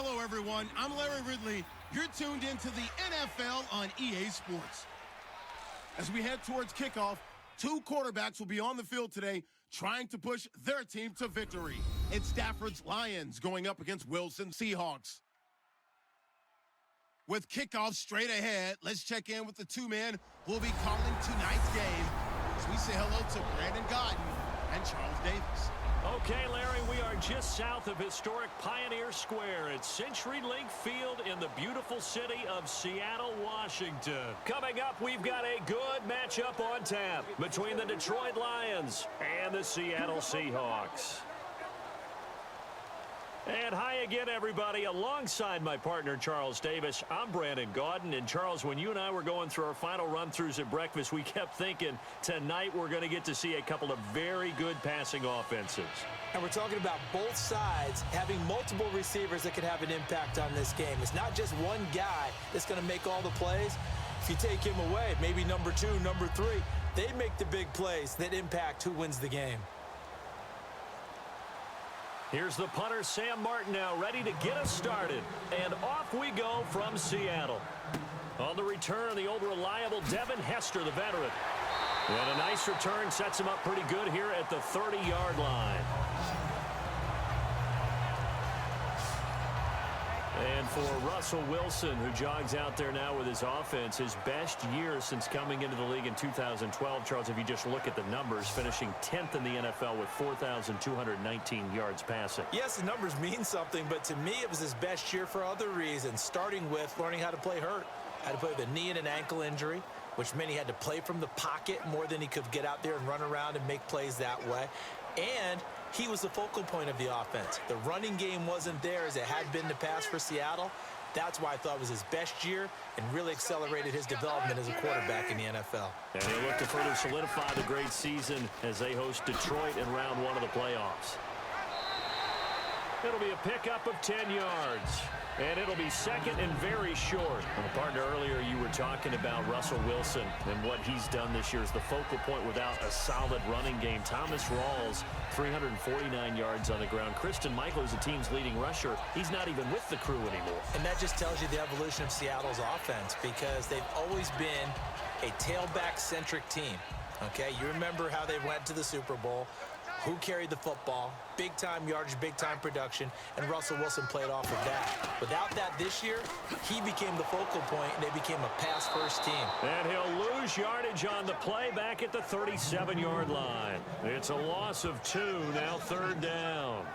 Hello, everyone. I'm Larry Ridley. You're tuned into the NFL on EA Sports. As we head towards kickoff, two quarterbacks will be on the field today trying to push their team to victory. It's Stafford's Lions going up against Wilson's Seahawks. With kickoff straight ahead, let's check in with the two men who will be calling tonight's game as we say hello to Brandon Gaudin and Charles Davis. Okay, Larry, we are just south of historic Pioneer Square at CenturyLink Field in the beautiful city of Seattle, Washington. Coming up, we've got a good matchup on tap between the Detroit Lions and the Seattle Seahawks. And hi again, everybody. Alongside my partner, Charles Davis, I'm Brandon Gaudin. And, Charles, when you and I were going through our final run-throughs at breakfast, we kept thinking tonight we're going to get to see a couple of very good passing offenses. And we're talking about both sides having multiple receivers that could have an impact on this game. It's not just one guy that's going to make all the plays. If you take him away, maybe number 2, number 3, they make the big plays that impact who wins the game. Here's the punter, Sam Martin, now ready to get us started. And off we go from Seattle. On the return, the old reliable Devin Hester, the veteran. And a nice return sets him up pretty good here at the 30-yard line. And for Russell Wilson, who jogs out there now with his offense, his best year since coming into the league in 2012. Charles, if you just look at the numbers, finishing 10th in the NFL with 4,219 yards passing. Yes, the numbers mean something, but to me it was his best year for other reasons, starting with learning how to play hurt. Had to play with a knee and an ankle injury, which meant he had to play from the pocket more than he could get out there and run around and make plays that way. And he was the focal point of the offense. The running game wasn't there as it had been in the past for Seattle. That's why I thought it was his best year and really accelerated his development as a quarterback in the NFL. And he'll look to further solidify the great season as they host Detroit in round 1 of the playoffs. It'll be a pickup of 10 yards. And it'll be second and very short. Well, partner, earlier you were talking about Russell Wilson and what he's done this year as the focal point without a solid running game. Thomas Rawls, 349 yards on the ground. Christian Michael is the team's leading rusher. He's not even with the crew anymore. And that just tells you the evolution of Seattle's offense because they've always been a tailback-centric team. Okay, you remember how they went to the Super Bowl. Who carried the football, big-time yardage, big-time production, and Russell Wilson played off of that. Without that this year, he became the focal point, and they became a pass-first team. And he'll lose yardage on the play back at the 37-yard line. It's a loss of 2, now 3rd down.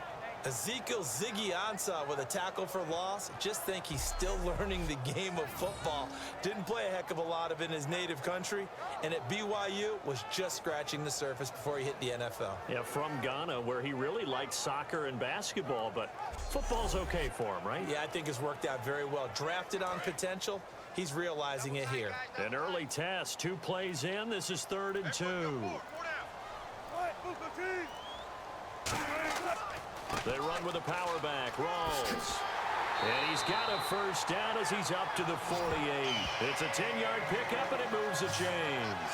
Ezekiel Ziggy Ansah with a tackle for loss. Just think he's still learning the game of football. Didn't play a heck of a lot of it in his native country. And at BYU was just scratching the surface before he hit the NFL. Yeah, from Ghana, where he really liked soccer and basketball, but football's okay for him, right? Yeah, I think it's worked out very well. Drafted on potential. He's realizing it here. An early test, 2 plays in. This is 3rd and 2. They run with a power back. Rawls. And he's got a first down as he's up to the 48. It's a 10-yard pickup, and it moves the chains.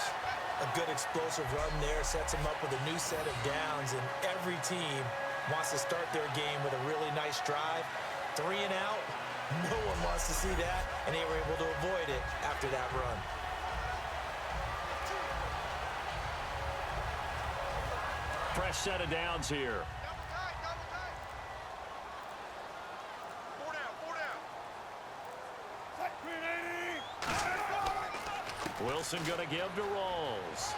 A good explosive run there sets him up with a new set of downs, and every team wants to start their game with a really nice drive. 3 and out. No one wants to see that, and they were able to avoid it after that run. Fresh set of downs here. Wilson going to give to Rawls.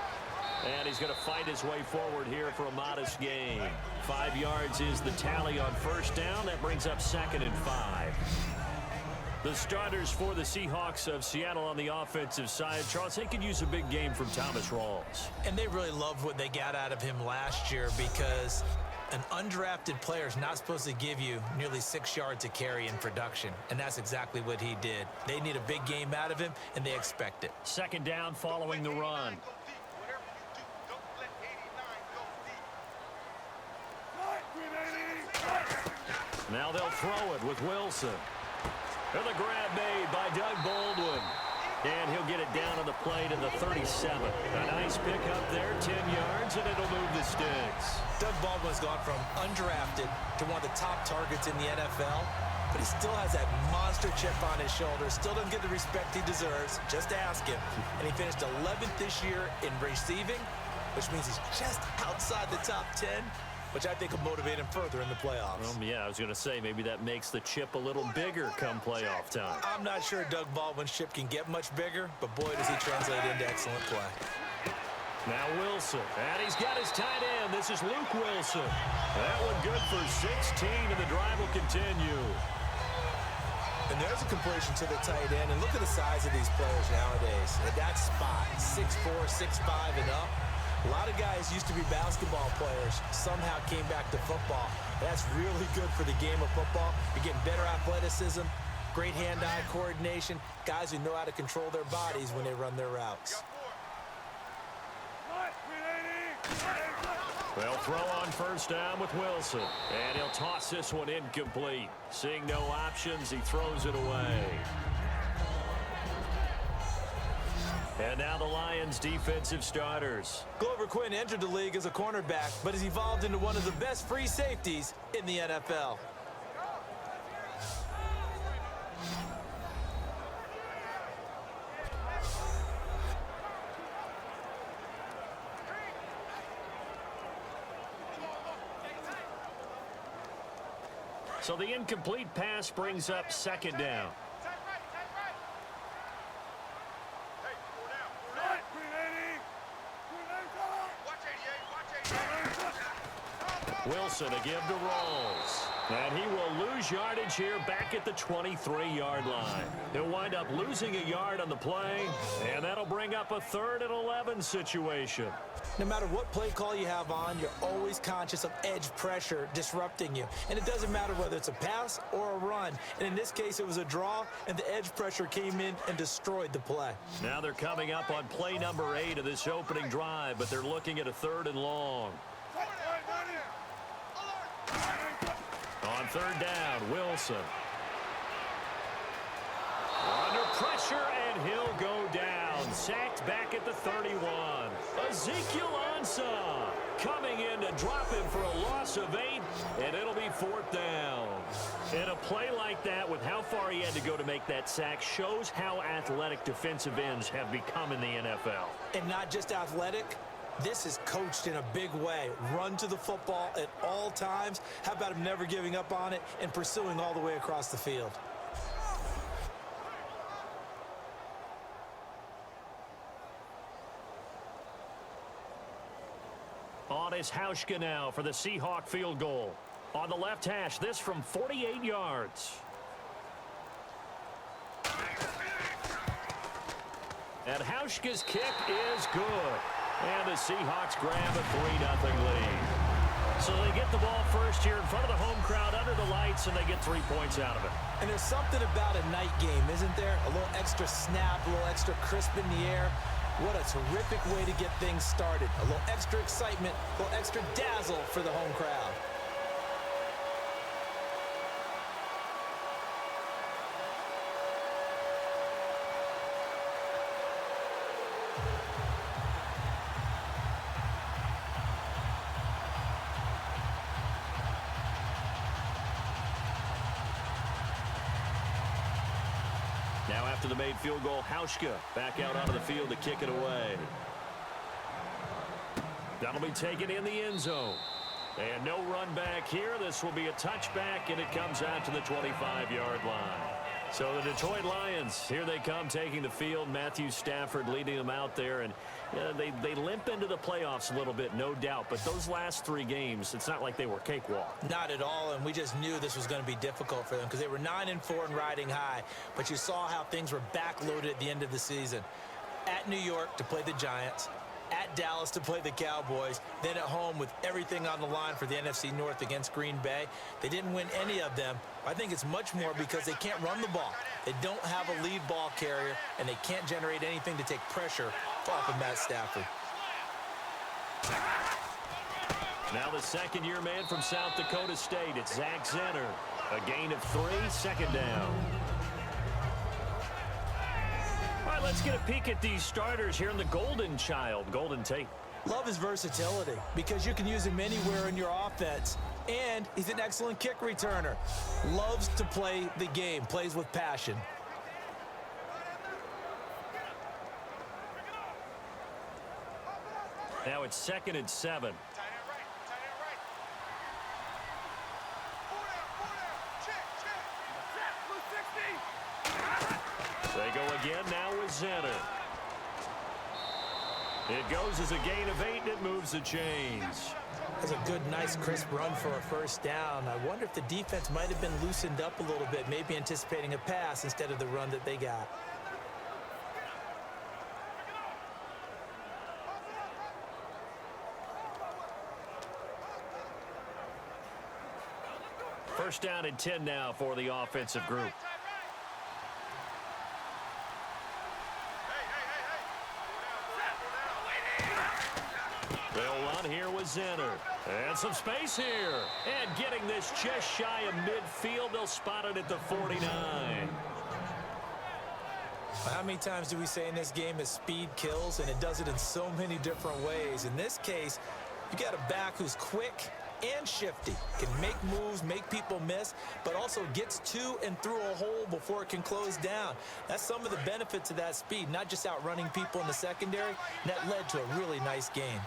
And he's going to fight his way forward here for a modest gain. 5 yards is the tally on first down. That brings up 2nd and 5. The starters for the Seahawks of Seattle on the offensive side. Charles, they could use a big game from Thomas Rawls. And they really loved what they got out of him last year because an undrafted player is not supposed to give you nearly 6 yards a carry in production, and that's exactly what he did. They need a big game out of him, and they expect it. 2nd down following the run. Now they'll throw it with Wilson. And the grab made by Doug Baldwin. And he'll get it down on the play to the 37. A nice pickup there, 10 yards, and it'll move the sticks. Doug Baldwin's gone from undrafted to one of the top targets in the NFL, but he still has that monster chip on his shoulder, still doesn't get the respect he deserves. Just ask him. And he finished 11th this year in receiving, which means he's just outside the top 10, which I think will motivate him further in the playoffs. Yeah, I was going to say maybe that makes the chip a little bigger come playoff time. I'm not sure Doug Baldwin's chip can get much bigger, but boy, does he translate into excellent play. Now Wilson, and he's got his tight end. This is Luke Wilson. That one good for 16, and the drive will continue. And there's a completion to the tight end, and look at the size of these players nowadays. At that spot, 6'4", 6'5", and up. A lot of guys used to be basketball players, somehow came back to football. That's really good for the game of football. You're getting better athleticism, great hand-eye coordination, guys who know how to control their bodies when they run their routes. They'll throw on first down with Wilson, and he'll toss this one incomplete. Seeing no options, he throws it away. And now the Lions' defensive starters. Glover Quinn entered the league as a cornerback, but has evolved into one of the best free safeties in the NFL. So the incomplete pass brings up second down. Wilson to give to Rolls. And he will lose yardage here back at the 23-yard line. He'll wind up losing a yard on the play, and that'll bring up a 3rd and 11 situation. No matter what play call you have on, you're always conscious of edge pressure disrupting you. And it doesn't matter whether it's a pass or a run. And in this case, it was a draw, and the edge pressure came in and destroyed the play. Now they're coming up on play number 8 of this opening drive, but they're looking at a 3rd and long. On 3rd down, Wilson. Under pressure, and he'll go down. Sacked back at the 31. Ezekiel Ansah coming in to drop him for a loss of 8, and it'll be 4th down. And a play like that, with how far he had to go to make that sack, shows how athletic defensive ends have become in the NFL. And not just athletic. This is coached in a big way. Run to the football at all times. How about him never giving up on it and pursuing all the way across the field? On is Hauschka now for the Seahawk field goal. On the left hash, this from 48 yards. And Hauschka's kick is good. And the Seahawks grab a 3-0 lead. So they get the ball first here in front of the home crowd under the lights, and they get 3 points out of it. And there's something about a night game, isn't there? A little extra snap, a little extra crisp in the air. What a terrific way to get things started. A little extra excitement, a little extra dazzle for the home crowd. Now after the made field goal, Hauschka back out onto the field to kick it away. That'll be taken in the end zone. And no run back here. This will be a touchback, and it comes out to the 25-yard line. So the Detroit Lions, here they come taking the field. Matthew Stafford leading them out there. And they limp into the playoffs a little bit, no doubt. But those last 3 games, it's not like they were cakewalk. Not at all, and we just knew this was going to be difficult for them because they were 9-4 and riding high. But you saw how things were backloaded at the end of the season. At New York to play the Giants, at Dallas to play the Cowboys, then at home with everything on the line for the NFC North against Green Bay. They didn't win any of them. I think it's much more because they can't run the ball. They don't have a lead ball carrier, and they can't generate anything to take pressure off of Matt Stafford. Now the second-year man from South Dakota State, it's Zach Zenner. A gain of 3, second down. All right, right, let's get a peek at these starters here in the Golden Child, Golden Tate. Love his versatility because you can use him anywhere in your offense. And he's an excellent kick returner. Loves to play the game, plays with passion. Now it's 2nd and 7. They go again now with Zenner. It goes as a gain of 8, and it moves the chains. That's a good, nice, crisp run for a first down. I wonder if the defense might have been loosened up a little bit, maybe anticipating a pass instead of the run that they got. First down and 10 now for the offensive group. They'll run here with Zenner. And some space here. And getting this just shy of midfield. They'll spot it at the 49. How many times do we say in this game that speed kills, and it does it in so many different ways? In this case, you got a back who's quick and shifty, can make moves, make people miss, but also gets to and through a hole before it can close down. That's some of the benefits of that speed, not just outrunning people in the secondary. And that led to a really nice game.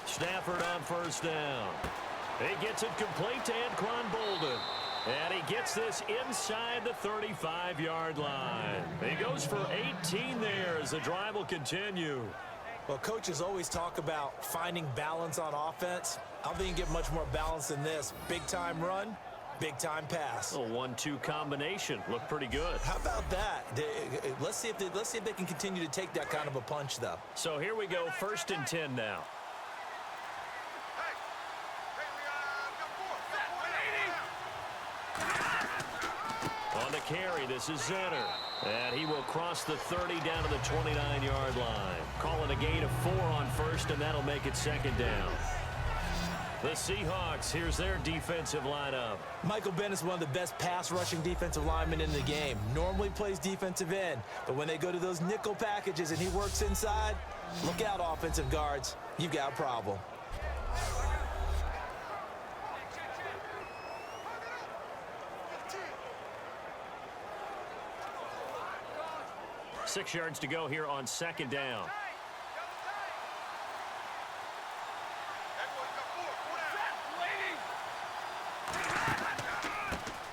Stafford on first down. He gets it complete to Anquan Bolden. And he gets this inside the 35-yard line. He goes for 18 there as the drive will continue. Well, coaches always talk about finding balance on offense. I don't think you get much more balance than this. Big-time run, big-time pass. A 1-2 combination. Looked pretty good. How about that? Let's see if they can continue to take that kind of a punch, though. So here we go, 1st and 10 now. On the carry, this is Zenner. And he will cross the 30 down to the 29-yard line. Calling a gain of 4 on first, and that'll make it 2nd down. The Seahawks, here's their defensive lineup. Michael Bennett's one of the best pass-rushing defensive linemen in the game. Normally plays defensive end, but when they go to those nickel packages and he works inside, look out, offensive guards. You've got a problem. Six yards to go here on 2nd down.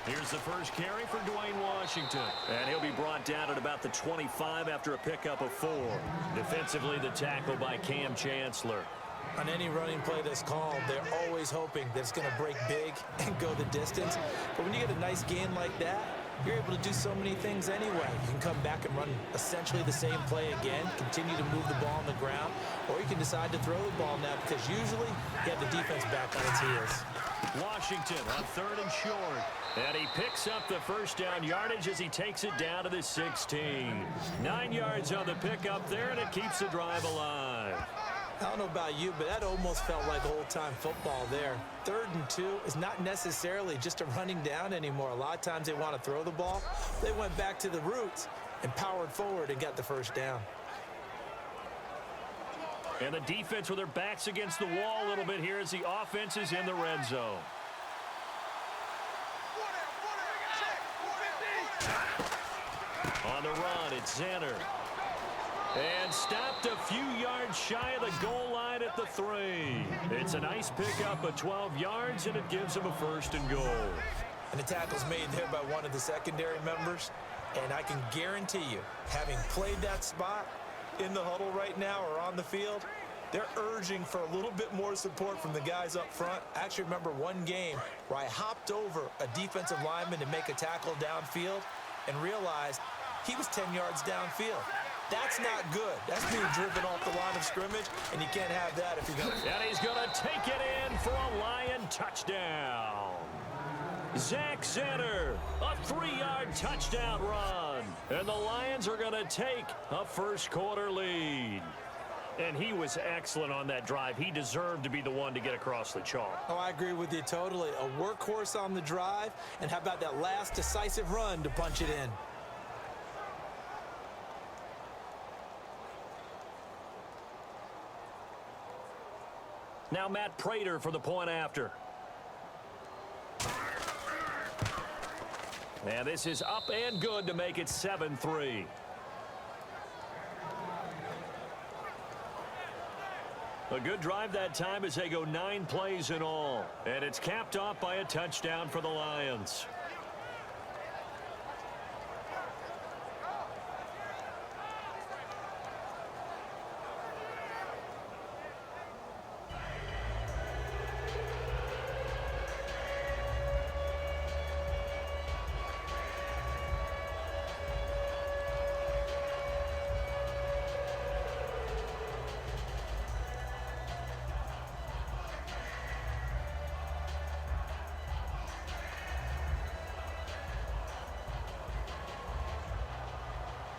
Here's the first carry for Dwayne Washington. And he'll be brought down at about the 25 after a pickup of 4. Defensively, the tackle by Cam Chancellor. On any running play that's called, they're always hoping that it's going to break big and go the distance. But when you get a nice gain like that, you're able to do so many things anyway. You can come back and run essentially the same play again, continue to move the ball on the ground, or you can decide to throw the ball now because usually you have the defense back on its heels. Washington on 3rd and short. And he picks up the first down yardage as he takes it down to the 16. 9 yards on the pickup there, and it keeps the drive alive. I don't know about you, but that almost felt like old-time football there. 3rd and 2 is not necessarily just a running down anymore. A lot of times they want to throw the ball. They went back to the roots and powered forward and got the first down. And the defense with their backs against the wall a little bit here as the offense is in the red zone. On the run, it's Zenner. And stopped a few yards shy of the goal line at the 3. It's a nice pickup of 12 yards, and it gives him a 1st and goal. And the tackle's made there by one of the secondary members. And I can guarantee you, having played that spot in the huddle right now or on the field, they're urging for a little bit more support from the guys up front. I actually remember one game where I hopped over a defensive lineman to make a tackle downfield and realized he was 10 yards downfield. That's not good. That's being driven off the line of scrimmage, and you can't have that if you're going to. And he's going to take it in for a Lion touchdown. Zach Zenner, a 3-yard touchdown run. And the Lions are going to take a first-quarter lead. And he was excellent on that drive. He deserved to be the one to get across the chalk. Oh, I agree with you totally. A workhorse on the drive, and how about that last decisive run to punch it in? Now Matt Prater for the point after. And this is up and good to make it 7-3. A good drive that time as they go 9 plays in all. And it's capped off by a touchdown for the Lions.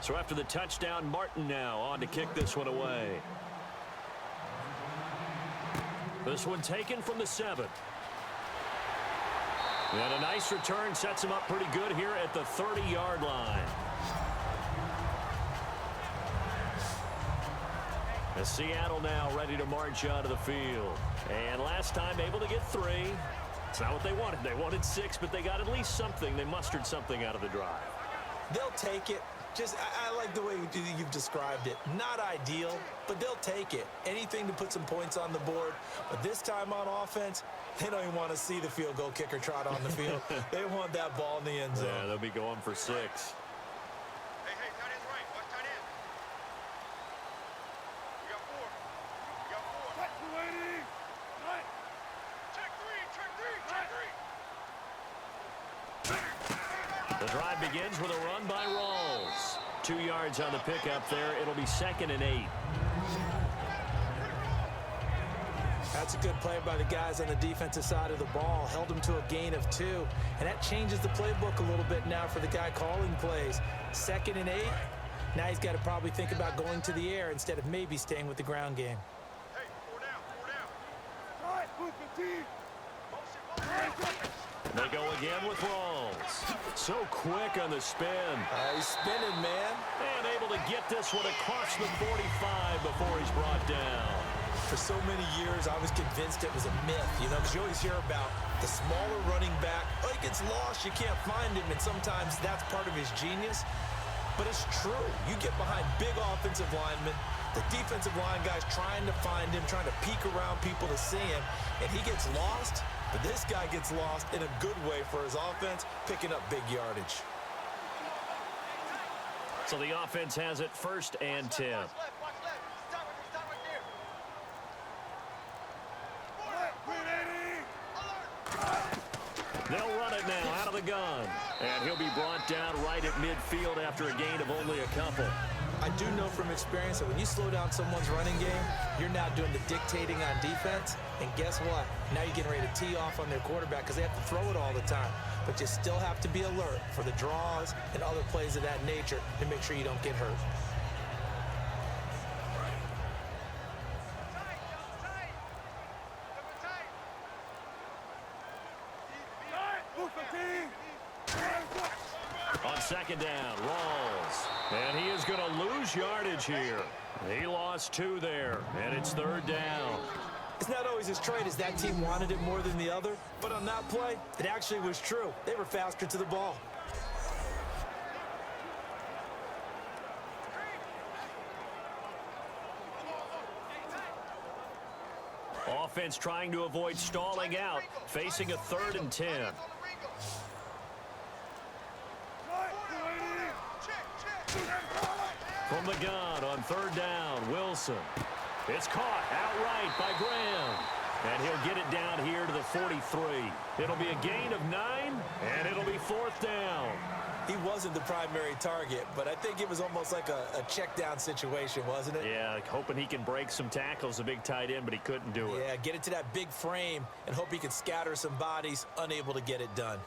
So after the touchdown, Martin now on to kick this one away. This one taken from the 7. And a nice return sets him up pretty good here at the 30-yard line. As Seattle now ready to march out of the field. And last time able to get 3. It's not what they wanted. They wanted 6, but they got at least something. They mustered something out of the drive. They'll take it. I like the way you've described it. Not ideal, but they'll take it. Anything to put some points on the board. But this time on offense, they don't even want to see the field goal kicker trot on the field. They want that ball in the end zone. Yeah, they'll be going for 6. Hey, tight end's right. Watch tight end. We got 4. We got 4. Check 280. Right. Check 3. The drive begins with a run by Rawls. 2 yards on the pickup there. It'll be 2nd and 8. That's a good play by the guys on the defensive side of the ball. Held them to a gain of 2. And that changes the playbook a little bit now for the guy calling plays. 2nd and 8. Now he's got to probably think about going to the air instead of maybe staying with the ground game. Hey, 4 down. All right, move 15. They go again with Rawls. So quick on the spin. He's spinning, man. And able to get this one across the 45 before he's brought down. For so many years, I was convinced it was a myth, because you always hear about the smaller running back. Oh, he gets lost, you can't find him, and sometimes that's part of his genius. But it's true. You get behind big offensive linemen, the defensive line guys trying to find him, trying to peek around people to see him, and he gets lost. But this guy gets lost in a good way for his offense, picking up big yardage. So the offense has it 1st and 10. Watch left. Stop right there. They'll run it now out of the gun. And he'll be brought down right at midfield after a gain of only a couple. I do know from experience that when you slow down someone's running game, you're now doing the dictating on defense. And guess what? Now you're getting ready to tee off on their quarterback because they have to throw it all the time. But you still have to be alert for the draws and other plays of that nature to make sure you don't get hurt. On 2nd down, Rawls. And he is going to lose yardage here. He lost 2 there, and it's 3rd down. It's not always as straight as that team wanted it more than the other, but on that play, it actually was true. They were faster to the ball. Offense trying to avoid stalling out, facing a 3rd and 10. From the gun on 3rd down, Wilson. It's caught outright by Graham. And he'll get it down here to the 43. It'll be a gain of 9, and it'll be 4th down. He wasn't the primary target, but I think it was almost like a check down situation, wasn't it? Yeah, hoping he can break some tackles, a big tight end, but he couldn't do it. Yeah, get it to that big frame and hope he can scatter some bodies, unable to get it done.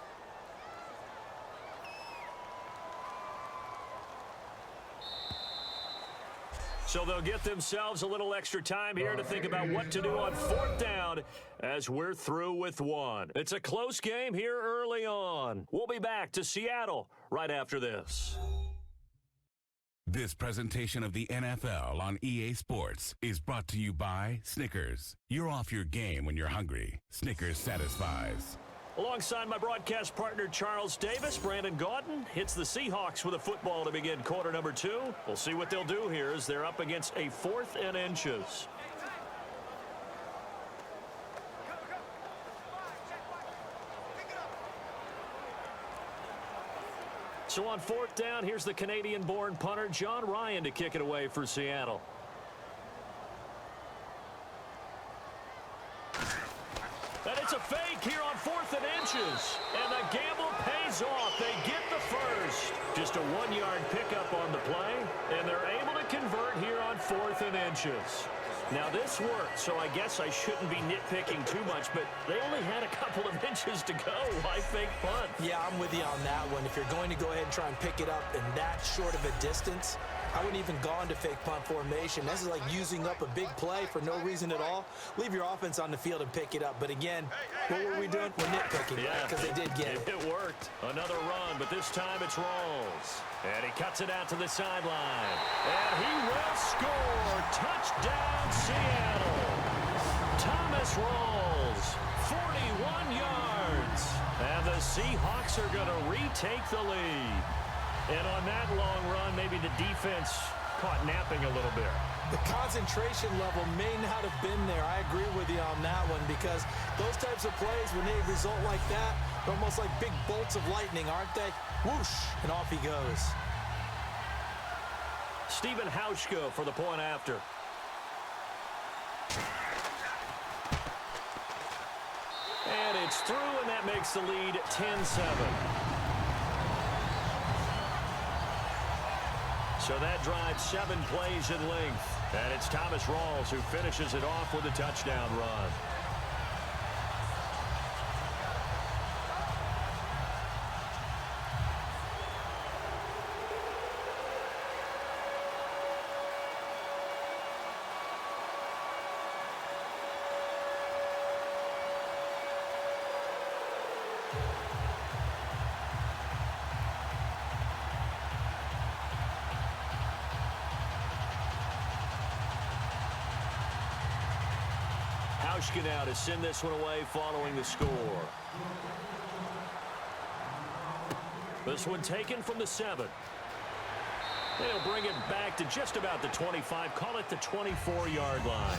So they'll get themselves a little extra time here to think about what to do on 4th down as we're through with one. It's a close game here early on. We'll be back to Seattle right after this. This presentation of the NFL on EA Sports is brought to you by Snickers. You're off your game when you're hungry. Snickers satisfies. Alongside my broadcast partner, Charles Davis, Brandon Gaudin hits the Seahawks with a football to begin quarter number 2. We'll see what they'll do here as they're up against a 4th and inches. So on 4th down, here's the Canadian-born punter, John Ryan, to kick it away for Seattle. And it's a fake here on 4th and inches. And the gamble pays off. They get the first. Just a 1-yard pickup on the play. And they're able to convert here on 4th and inches. Now, this worked, so I guess I shouldn't be nitpicking too much, but they only had a couple of inches to go. Why fake punt? Yeah, I'm with you on that one. If you're going to go ahead and try and pick it up in that short of a distance, I wouldn't even gone to fake punt formation. This is like using up a big play for no reason at all. Leave your offense on the field and pick it up. But again, what were we doing? We're nitpicking, yeah, because they did get it. It worked. Another run, but this time it's Rawls. And he cuts it out to the sideline. And he will score. Touchdown, Seattle. Thomas Rawls, 41 yards. And the Seahawks are going to retake the lead. And on that long run, maybe the defense caught napping a little bit. The concentration level may not have been there. I agree with you on that one, because those types of plays, when they result like that, they're almost like big bolts of lightning, aren't they? Whoosh, and off he goes. Stephen Hauschka for the point after. And it's through, and that makes the lead 10-7. So that drives 7 plays in length. And it's Thomas Rawls who finishes it off with a touchdown run. Hauschka now to send this one away following the score. This one taken from the 7. They'll bring it back to just about the 25. Call it the 24-yard line.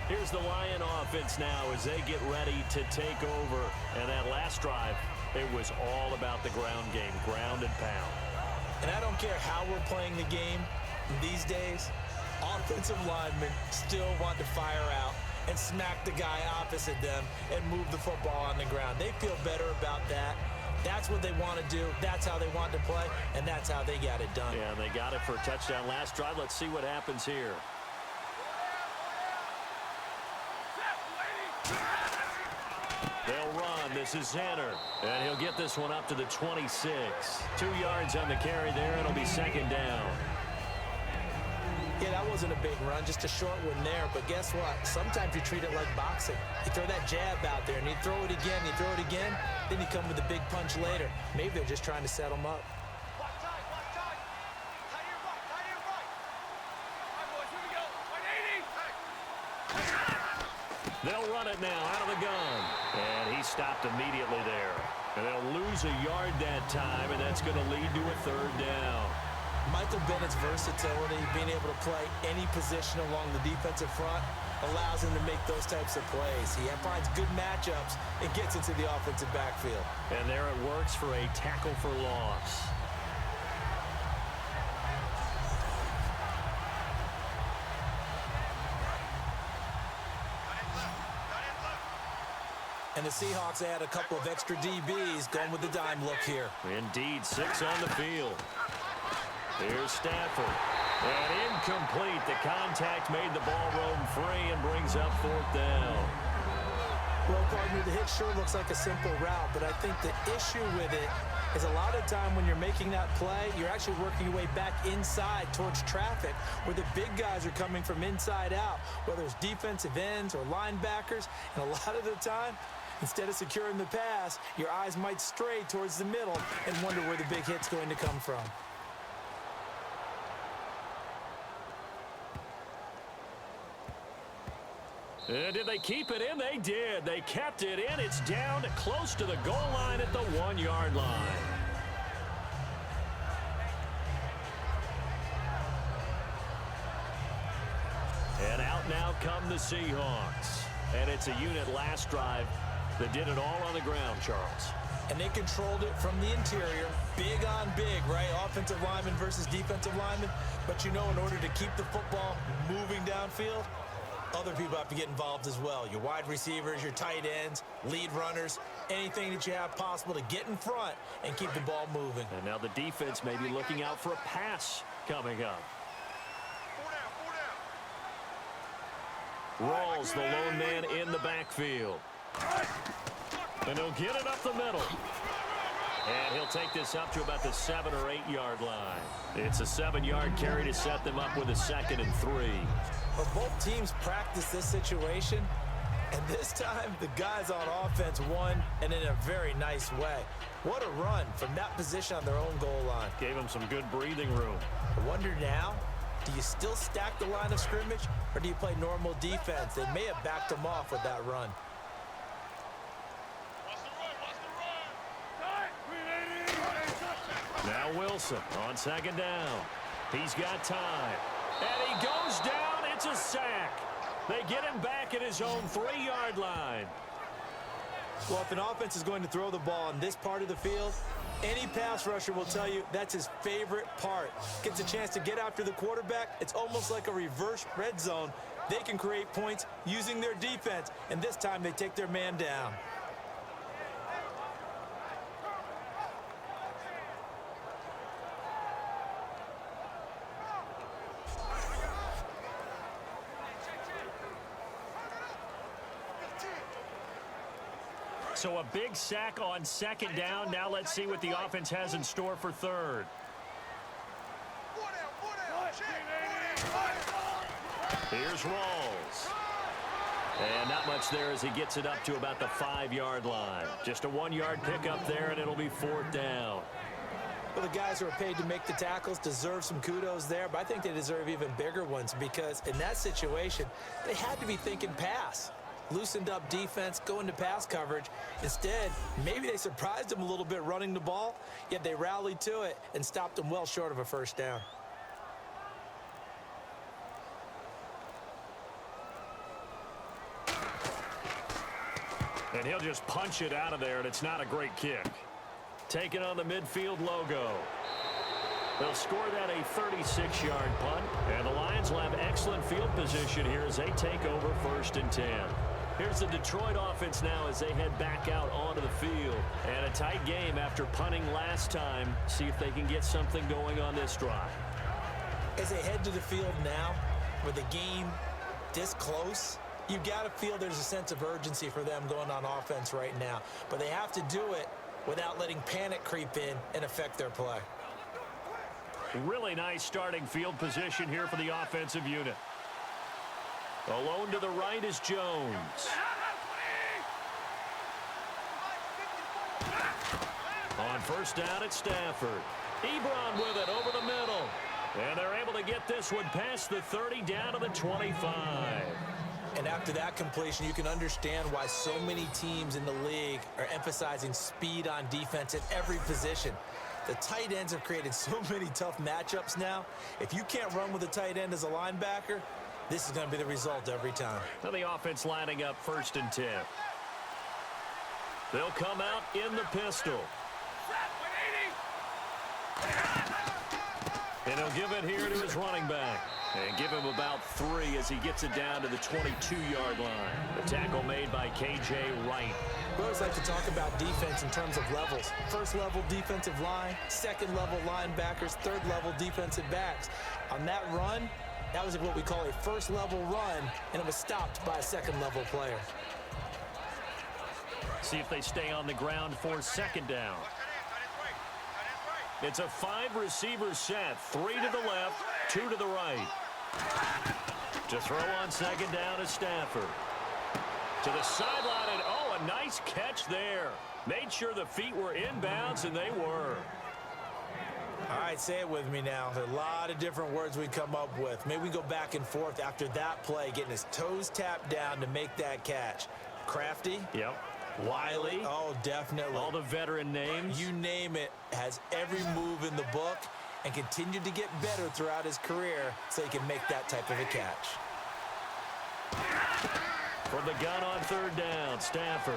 Here's the Lion offense now as they get ready to take over. And that last drive, it was all about the ground game, ground and pound. And I don't care how we're playing the game these days, offensive linemen still want to fire out and smack the guy opposite them and move the football on the ground. They feel better about that. That's what they want to do. That's how they want to play, and that's how they got it done. Yeah, they got it for a touchdown last drive. Let's see what happens here. They'll run. This is Zanner, and he'll get this one up to the 26. 2 yards on the carry there. It'll be 2nd down. Yeah, that wasn't a big run, just a short one there. But guess what? Sometimes you treat it like boxing. You throw that jab out there, and you throw it again, then you come with a big punch later. Maybe they're just trying to set them up. Block tight, block tight. Tight to your right, tight to your right. All right, boys, here we go. 180. They'll run it now out of the gun. And he stopped immediately there. And they'll lose a yard that time, and that's going to lead to a 3rd down. Michael Bennett's versatility, being able to play any position along the defensive front, allows him to make those types of plays. He finds good matchups and gets into the offensive backfield. And there it works for a tackle for loss. And the Seahawks add a couple of extra DBs going with the dime look here. Indeed, 6 on the field. Here's Stafford. And incomplete. The contact made the ball roam free and brings up 4th down. Well, partner, the hit sure looks like a simple route, but I think the issue with it is a lot of time when you're making that play, you're actually working your way back inside towards traffic where the big guys are coming from inside out, whether it's defensive ends or linebackers. And a lot of the time, instead of securing the pass, your eyes might stray towards the middle and wonder where the big hit's going to come from. Did they keep it in? They did. They kept it in. It's down close to the goal line at the 1-yard line. And out now come the Seahawks. And it's a unit last drive that did it all on the ground, Charles. And they controlled it from the interior. Big on big, right? Offensive lineman versus defensive lineman. But you know, in order to keep the football moving downfield, other people have to get involved as well. Your wide receivers, your tight ends, lead runners, anything that you have possible to get in front and keep the ball moving. And now the defense may be looking out for a pass coming up. Rawls, the lone man in the backfield. And he'll get it up the middle. And he'll take this up to about the 7 or 8 yard line. It's a 7-yard carry to set them up with a 2nd and 3. But both teams practice this situation, and this time the guys on offense won, and in a very nice way. What a run from that position on their own goal line. Gave them some good breathing room. I wonder now, do you still stack the line of scrimmage, or do you play normal defense? They may have backed them off with that run. Now Wilson on 2nd down. He's got time. And he goes down. It's a sack. They get him back at his own 3-yard line. Well, if an offense is going to throw the ball on this part of the field, any pass rusher will tell you that's his favorite part. Gets a chance to get after the quarterback. It's almost like a reverse red zone. They can create points using their defense, and this time they take their man down. So a big sack on 2nd down. Now let's see what the offense has in store for 3rd. Here's Rawls. And not much there as he gets it up to about the 5-yard line. Just a 1-yard pickup there, and it'll be 4th down. Well, the guys who are paid to make the tackles deserve some kudos there, but I think they deserve even bigger ones because in that situation, they had to be thinking pass. Loosened up defense, go into pass coverage. Instead, maybe they surprised them a little bit running the ball, yet they rallied to it and stopped them well short of a 1st down. And he'll just punch it out of there, and it's not a great kick. Taking on the midfield logo. They'll score that a 36-yard punt, and the Lions will have excellent field position here as they take over 1st and 10. Here's the Detroit offense now as they head back out onto the field. And a tight game after punting last time. See if they can get something going on this drive. As they head to the field now, with the game this close, you've got to feel there's a sense of urgency for them going on offense right now. But they have to do it without letting panic creep in and affect their play. Really nice starting field position here for the offensive unit. Alone to the right is Jones. On 1st down, it's Stafford. Ebron with it over the middle. And they're able to get this one past the 30 down to the 25. And after that completion, you can understand why so many teams in the league are emphasizing speed on defense at every position. The tight ends have created so many tough matchups now. If you can't run with a tight end as a linebacker, this is going to be the result every time. Now the offense lining up 1st and 10. They'll come out in the pistol. And he'll give it here to his running back. And give him about 3 as he gets it down to the 22-yard line. The tackle made by K.J. Wright. We always like to talk about defense in terms of levels. 1st level defensive line, 2nd level linebackers, 3rd level defensive backs. On that run, that was what we call a 1st level run, and it was stopped by a 2nd level player. See if they stay on the ground for second down. It's a 5-receiver set. 3 to the left, 2 to the right. To throw on second down is Stafford. To the sideline, and oh, a nice catch there. Made sure the feet were inbounds, and they were. All right, say it with me now. There's a lot of different words we come up with. Maybe we go back and forth after that play, getting his toes tapped down to make that catch. Crafty? Yep. Wiley? Oh, definitely. All the veteran names? You name it. Has every move in the book and continued to get better throughout his career so he can make that type of a catch. From the gun on third down, Stafford.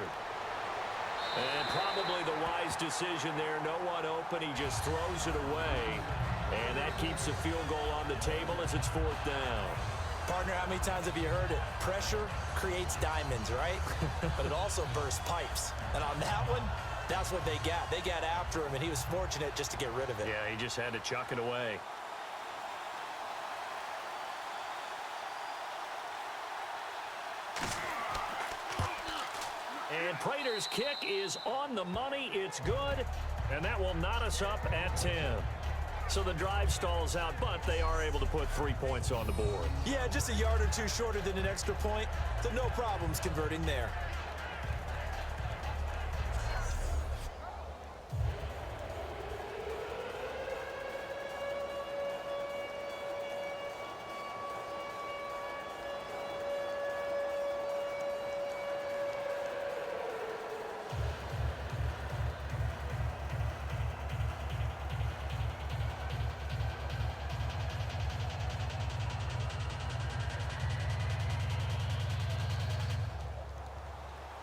And probably the wise decision there. No one open. He just throws it away. And that keeps the field goal on the table as it's fourth down. Partner, how many times have you heard it? Pressure creates diamonds, right? But it also bursts pipes. And on that one, that's what they got. They got after him, and he was fortunate just to get rid of it. Yeah, he just had to chuck it away. And Prater's kick is on the money. It's good, and that will knot us up at 10. So the drive stalls out, but they are able to put 3 points on the board. Yeah, just a yard or two shorter than an extra point, so no problems converting there.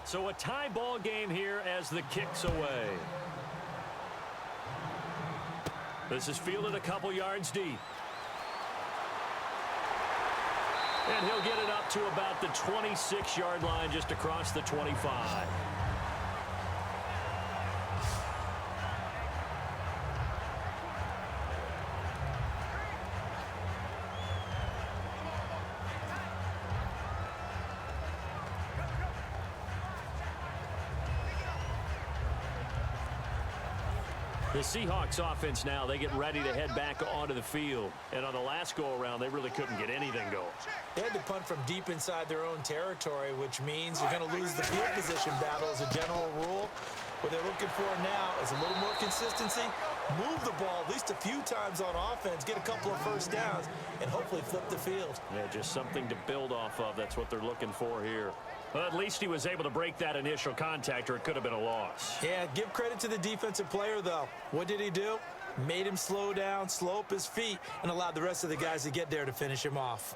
So a tie ball game here as the kick's away. This is fielded a couple yards deep. And he'll get it up to about the 26-yard line just across the 25. The Seahawks offense now, they get ready to head back onto the field. And on the last go-around, they really couldn't get anything going. They had to punt from deep inside their own territory, which means you're going to lose the field position battle as a general rule. What they're looking for now is a little more consistency, move the ball at least a few times on offense, get a couple of first downs, and hopefully flip the field. Yeah, just something to build off of. That's what they're looking for here. Well, at least he was able to break that initial contact, or it could have been a loss. Yeah, give credit to the defensive player, though. What did he do? Made him slow down, slow up his feet, and allowed the rest of the guys to get there to finish him off.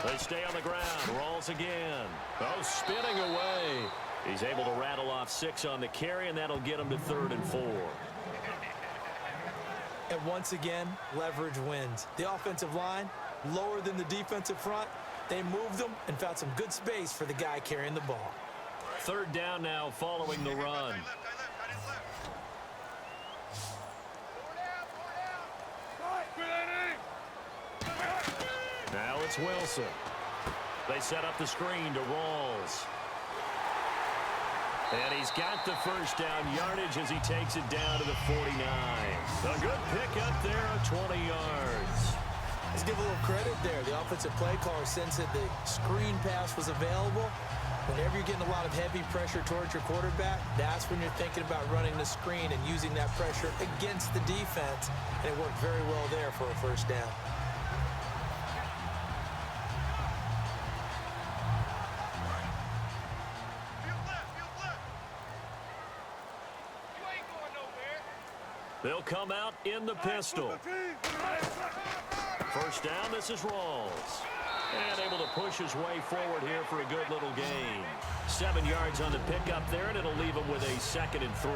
They stay on the ground. Rolls again. Oh, spinning away. He's able to rattle off 6 on the carry, and that'll get him to 3rd and 4. And once again, leverage wins. The offensive line, lower than the defensive front. They moved them and found some good space for the guy carrying the ball. 3rd down now following the run. Now it's Wilson. They set up the screen to Rawls. And he's got the first down yardage as he takes it down to the 49. A good pickup there of 20 yards. Let's give a little credit there. The offensive play caller sensed that the screen pass was available. Whenever you're getting a lot of heavy pressure towards your quarterback, that's when you're thinking about running the screen and using that pressure against the defense. And it worked very well there for a first down. They'll come out in the pistol. First down, this is Rawls. And able to push his way forward here for a good little gain. 7 yards on the pickup there, and it'll leave him with a 2nd and 3.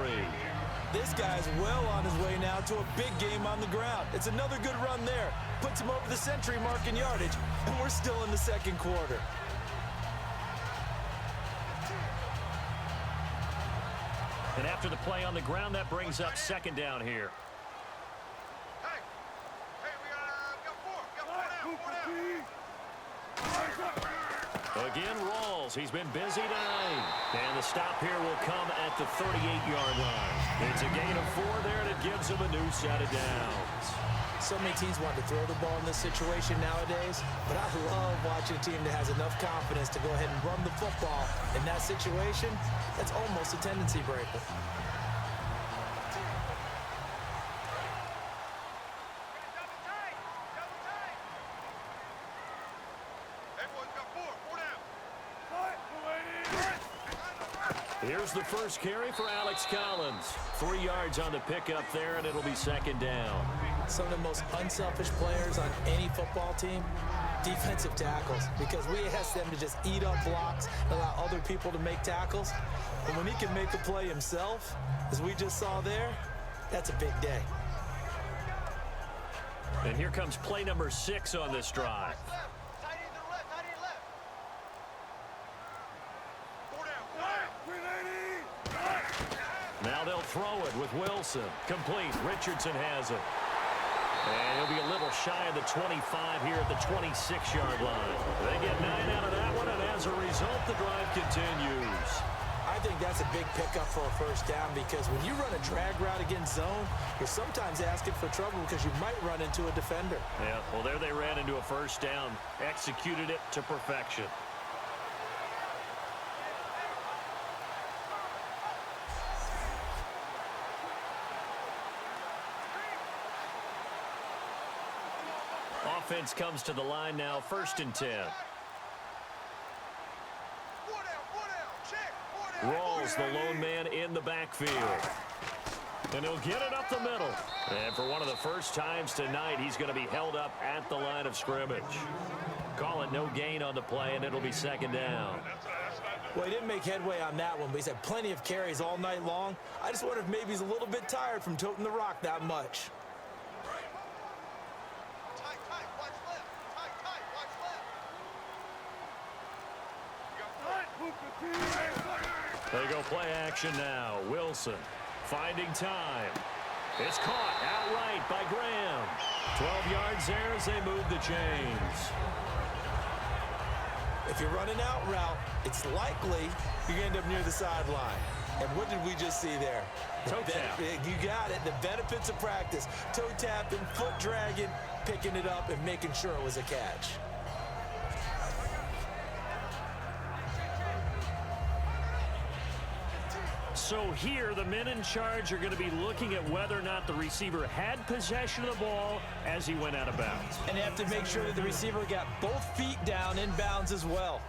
This guy's well on his way now to a big game on the ground. It's another good run there. Puts him over the century mark in yardage, and we're still in the second quarter. And after the play on the ground, that brings up 2nd down here. Hey, we got 4. Again, Rawls. He's been busy tonight. And the stop here will come at the 38-yard line. It's a gain of 4 there, and it gives him a new set of downs. So many teams want to throw the ball in this situation nowadays, but I love watching a team that has enough confidence to go ahead and run the football. In that situation, that's almost a tendency breaker. Here's the first carry for Alex Collins. 3 yards on the pickup there, and it'll be second down. Some of the most unselfish players on any football team, defensive tackles, because we ask them to just eat up blocks and allow other people to make tackles. And when he can make a play himself, as we just saw there, that's a big day. And here comes play number 6 on this drive. Now they'll throw it with Wilson. Complete. Richardson has it. And he'll be a little shy of the 25 here at the 26-yard line. They get 9 out of that one, and as a result, the drive continues. I think that's a big pickup for a first down, because when you run a drag route against zone, you're sometimes asking for trouble because you might run into a defender. Yeah, well, there they ran into a first down. Executed it to perfection. Offense comes to the line now, 1st and 10. Rawls, the lone man in the backfield. And he'll get it up the middle. And for one of the first times tonight, he's going to be held up at the line of scrimmage. Call it no gain on the play, and it'll be second down. Well, he didn't make headway on that one, but he's had plenty of carries all night long. I just wonder if maybe he's a little bit tired from toting the rock that much. They go play action now. Wilson finding time. It's caught outright by Graham. 12 yards there as they move the chains. If you're running out route, it's likely you're going to end up near the sideline. And what did we just see there? Toe tap. You got it. The benefits of practice. Toe tapping, foot dragging, picking it up, and making sure it was a catch. So here, the men in charge are going to be looking at whether or not the receiver had possession of the ball as he went out of bounds. And they have to make sure that the receiver got both feet down in bounds as well.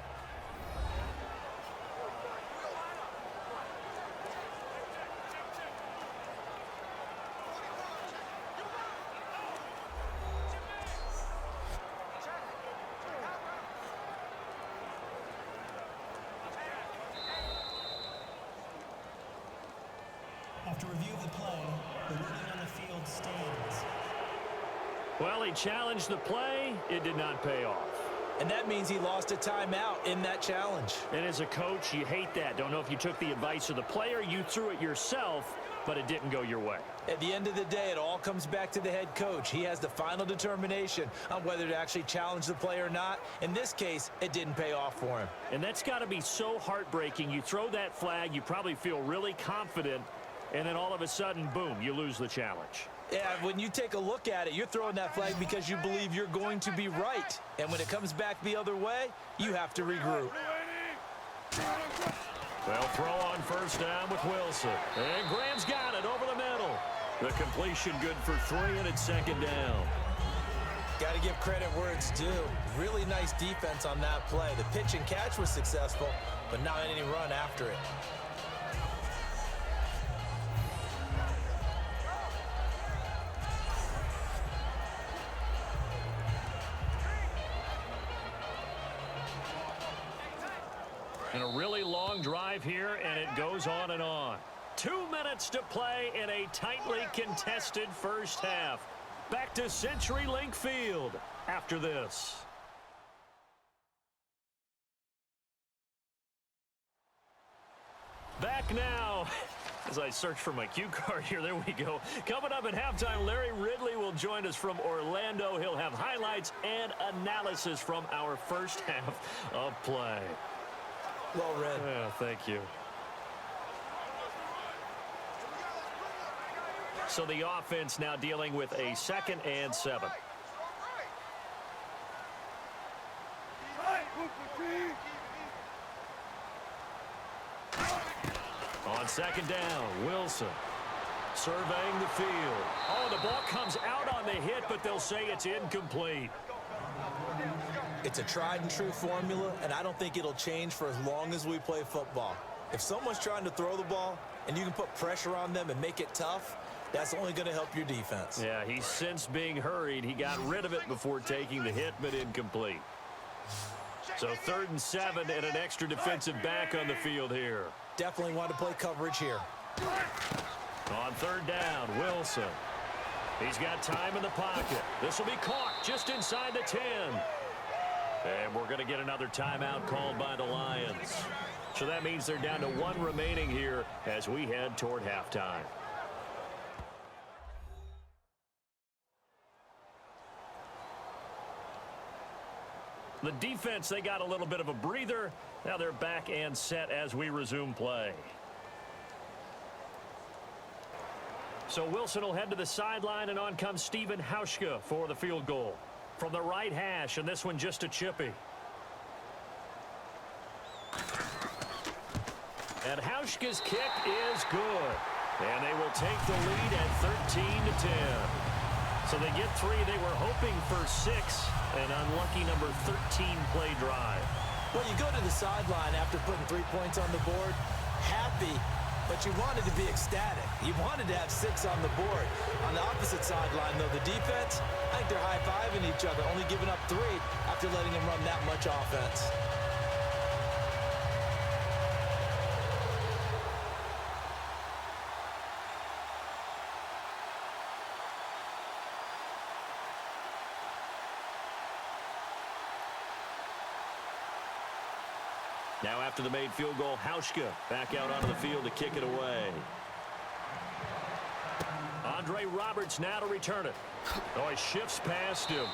After review of the play, the ruling on the field stands. Well, he challenged the play. It did not pay off. And that means he lost a timeout in that challenge. And as a coach, you hate that. Don't know if you took the advice of the player, you threw it yourself, but it didn't go your way. At the end of the day, it all comes back to the head coach. He has the final determination on whether to actually challenge the play or not. In this case, it didn't pay off for him. And that's got to be so heartbreaking. You throw that flag, you probably feel really confident, and then all of a sudden, boom, you lose the challenge. Yeah, when you take a look at it, you're throwing that flag because you believe you're going to be right. And when it comes back the other way, you have to regroup. They'll throw on first down with Wilson. And Graham's got it over the middle. The completion good for 3, and it's second down. Got to give credit where it's due. Really nice defense on that play. The pitch and catch was successful, but not any run after it. And a really long drive here, and it goes on and on. 2 minutes to play in a tightly contested first half. Back to CenturyLink Field after this. Back now As I search for my cue card here, there we go. Coming up at halftime, Larry Ridley will join us from Orlando. He'll have highlights and analysis from our first half of play. Well read. Yeah, thank you. So the offense now dealing with a 2nd and 7. On 2nd down, Wilson surveying the field. Oh, the ball comes out on the hit, but they'll say it's incomplete. It's a tried and true formula, and I don't think it'll change for as long as we play football. If someone's trying to throw the ball and you can put pressure on them and make it tough, that's only going to help your defense. Yeah, he sensed being hurried. He got rid of it before taking the hit, but incomplete. So 3rd and 7 and an extra defensive back on the field here. Definitely want to play coverage here. On 3rd down, Wilson. He's got time in the pocket. This will be caught just inside the 10. And we're going to get another timeout called by the Lions. So that means they're down to 1 remaining here as we head toward halftime. The defense, they got a little bit of a breather. Now they're back and set as we resume play. So Wilson will head to the sideline, and on comes Stephen Hauschka for the field goal. From the right hash, and this one just a chippy. And Hauschka's kick is good. And they will take the lead at 13-10. So they get 3. They were hoping for 6. An unlucky number 13 play drive. Well, you go to the sideline after putting 3 points on the board, happy, but you wanted to be ecstatic. You wanted to have 6 on the board. On the opposite sideline, though, the defense, I think they're high-fiving each other, only giving up 3 after letting them run that much offense. Now after the made field goal, Hauschka back out onto the field to kick it away. Andre Roberts now to return it. Oh, he shifts past him.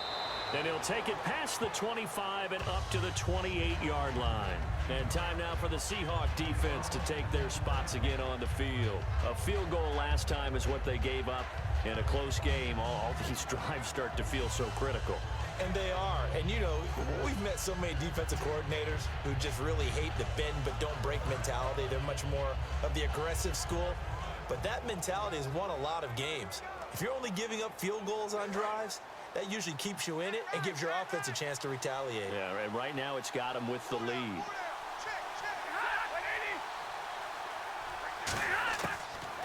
And he'll take it past the 25 and up to the 28-yard line. And time now for the Seahawks defense to take their spots again on the field. A field goal last time is what they gave up in a close game. All these drives start to feel so critical. And they are. And, you know, we've met so many defensive coordinators who just really hate the bend but don't break mentality. They're much more of the aggressive school. But that mentality has won a lot of games. If you're only giving up field goals on drives, that usually keeps you in it and gives your offense a chance to retaliate. Yeah, and right now it's got him with the lead.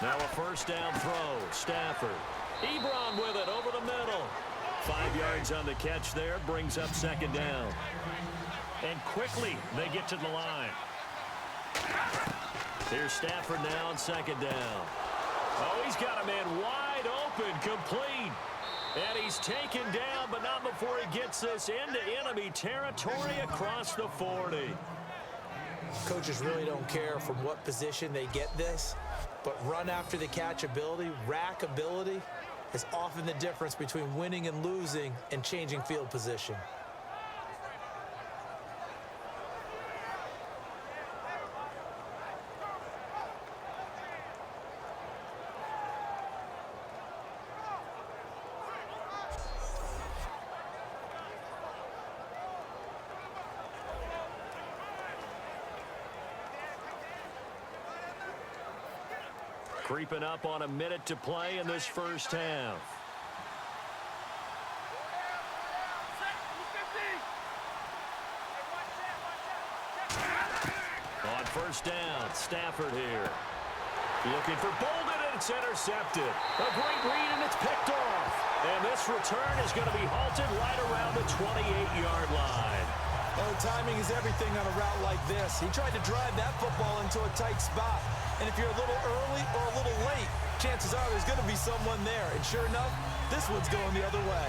Now a first down throw. Stafford. Ebron with it over the middle. 5 yards on the catch there. Brings up 2nd down. And quickly they get to the line. Here's Stafford now on 2nd down. Oh, he's got a man wide open, complete. And he's taken down, but not before he gets this into enemy territory across the 40. Coaches really don't care from what position they get this, but run after the catch ability, rack ability, is often the difference between winning and losing and changing field position. Creeping up on a minute to play in this first half. On first down, Stafford here. Looking for Bolden, and it's intercepted. A great read, and it's picked off. And this return is going to be halted right around the 28-yard line. Oh, timing is everything on a route like this. He tried to drive that football into a tight spot. And if you're a little early or a little late, chances are there's going to be someone there. And sure enough, this one's going the other way.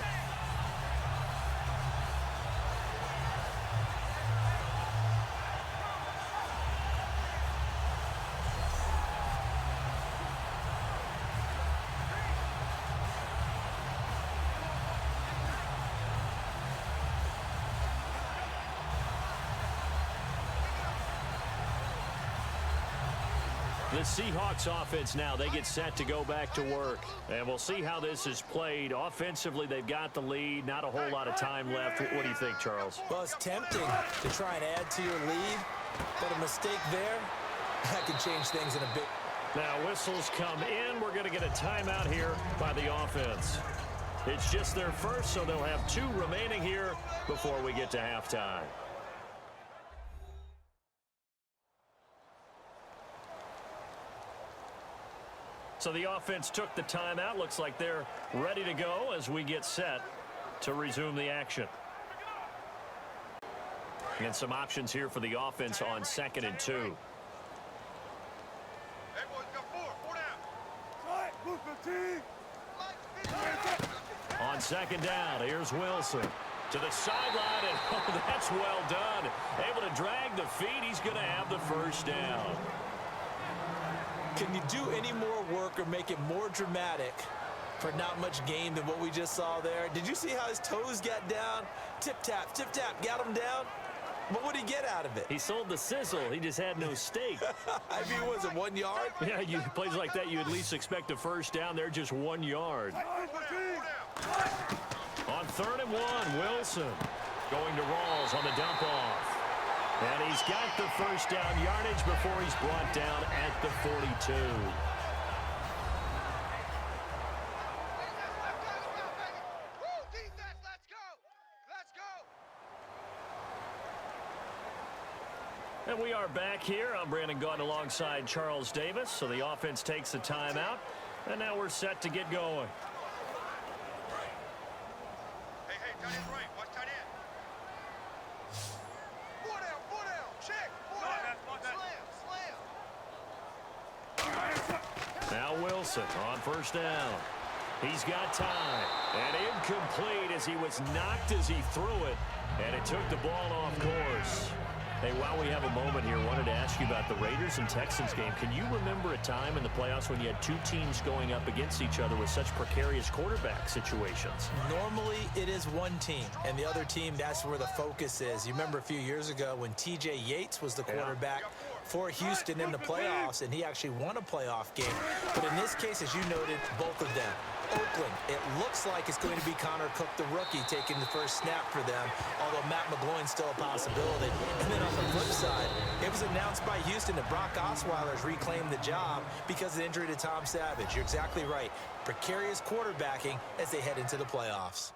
The Seahawks offense now, they get set to go back to work. And we'll see how this is played. Offensively, they've got the lead. Not a whole lot of time left. What do you think, Charles? Well, it's tempting to try and add to your lead, but a mistake there, that could change things in a bit. Now, whistles come in. We're going to get a timeout here by the offense. It's just their first, so they'll have 2 remaining here before we get to halftime. So the offense took the timeout. Looks like they're ready to go as we get set to resume the action. And some options here for the offense on 2nd and 2. Hey, boys, got 4 down. On 2nd down, here's Wilson to the sideline, and oh, that's well done. Able to drag the feet. He's going to have the first down. Can you do any more work or make it more dramatic for not much gain than what we just saw there? Did you see how his toes got down? Tip-tap, got him down. But what did he get out of it? He sold the sizzle. He just had no steak. I mean, was it 1 yard? Yeah, you plays like that, you at least expect a first down. They're just 1 yard. On 3rd and 1, Wilson going to Rawls on the dump off. And he's got the first down yardage before he's brought down at the 42. And we are back here. I'm Brandon Gaudin alongside Charles Davis. So the offense takes a timeout. And now we're set to get going. Hey, tight end right. Watch tight end. 4 down. Check. 4 down. Slam. Now Wilson on 1st down. He's got time. And incomplete as he was knocked as he threw it. And it took the ball off course. Hey, while we have a moment here, wanted to ask you about the Raiders and Texans game. Can you remember a time in the playoffs when you had 2 teams going up against each other with such precarious quarterback situations? Normally, it is one team, and the other team, that's where the focus is. You remember a few years ago when T.J. Yates was the quarterback for Houston in the playoffs, and he actually won a playoff game. But in this case, as you noted, both of them. Oakland, it looks like it's going to be Connor Cook, the rookie, taking the first snap for them, although Matt McGloin's still a possibility. And then on the flip side, it was announced by Houston that Brock Osweiler's reclaimed the job because of the injury to Tom Savage. You're exactly right. Precarious quarterbacking as they head into the playoffs.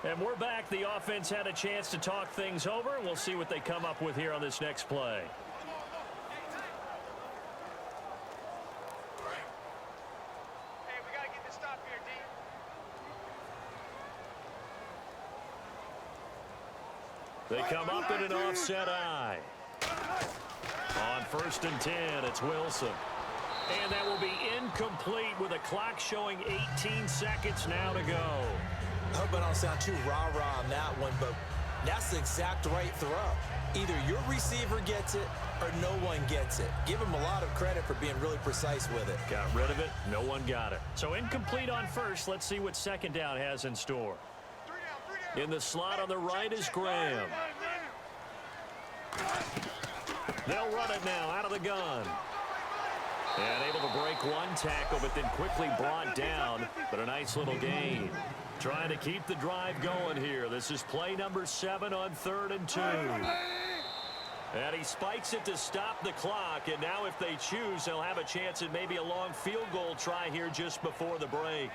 And we're back. The offense had a chance to talk things over. We'll see what they come up with here on this next play. They come up in an offset eye. On 1st and 10, it's Wilson. And that will be incomplete with a clock showing 18 seconds now to go. I hope I don't sound too rah-rah on that one, but that's the exact right throw. Either your receiver gets it or no one gets it. Give him a lot of credit for being really precise with it. Got rid of it. No one got it. So incomplete on 1st. Let's see what 2nd down has in store. In the slot on the right is Graham. They'll run it now out of the gun. And able to break one tackle, but then quickly brought down. But a nice little gain. Trying to keep the drive going here. This is play number 7 on 3rd and 2. And he spikes it to stop the clock. And now if they choose, they'll have a chance at maybe a long field goal try here just before the break.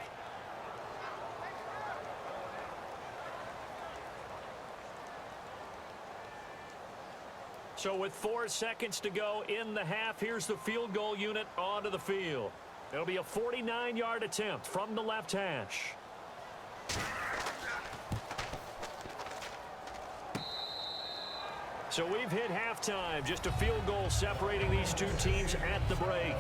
So with 4 seconds to go in the half, here's the field goal unit onto the field. It'll be a 49-yard attempt from the left hash. So we've hit halftime. Just a field goal separating these 2 teams at the break.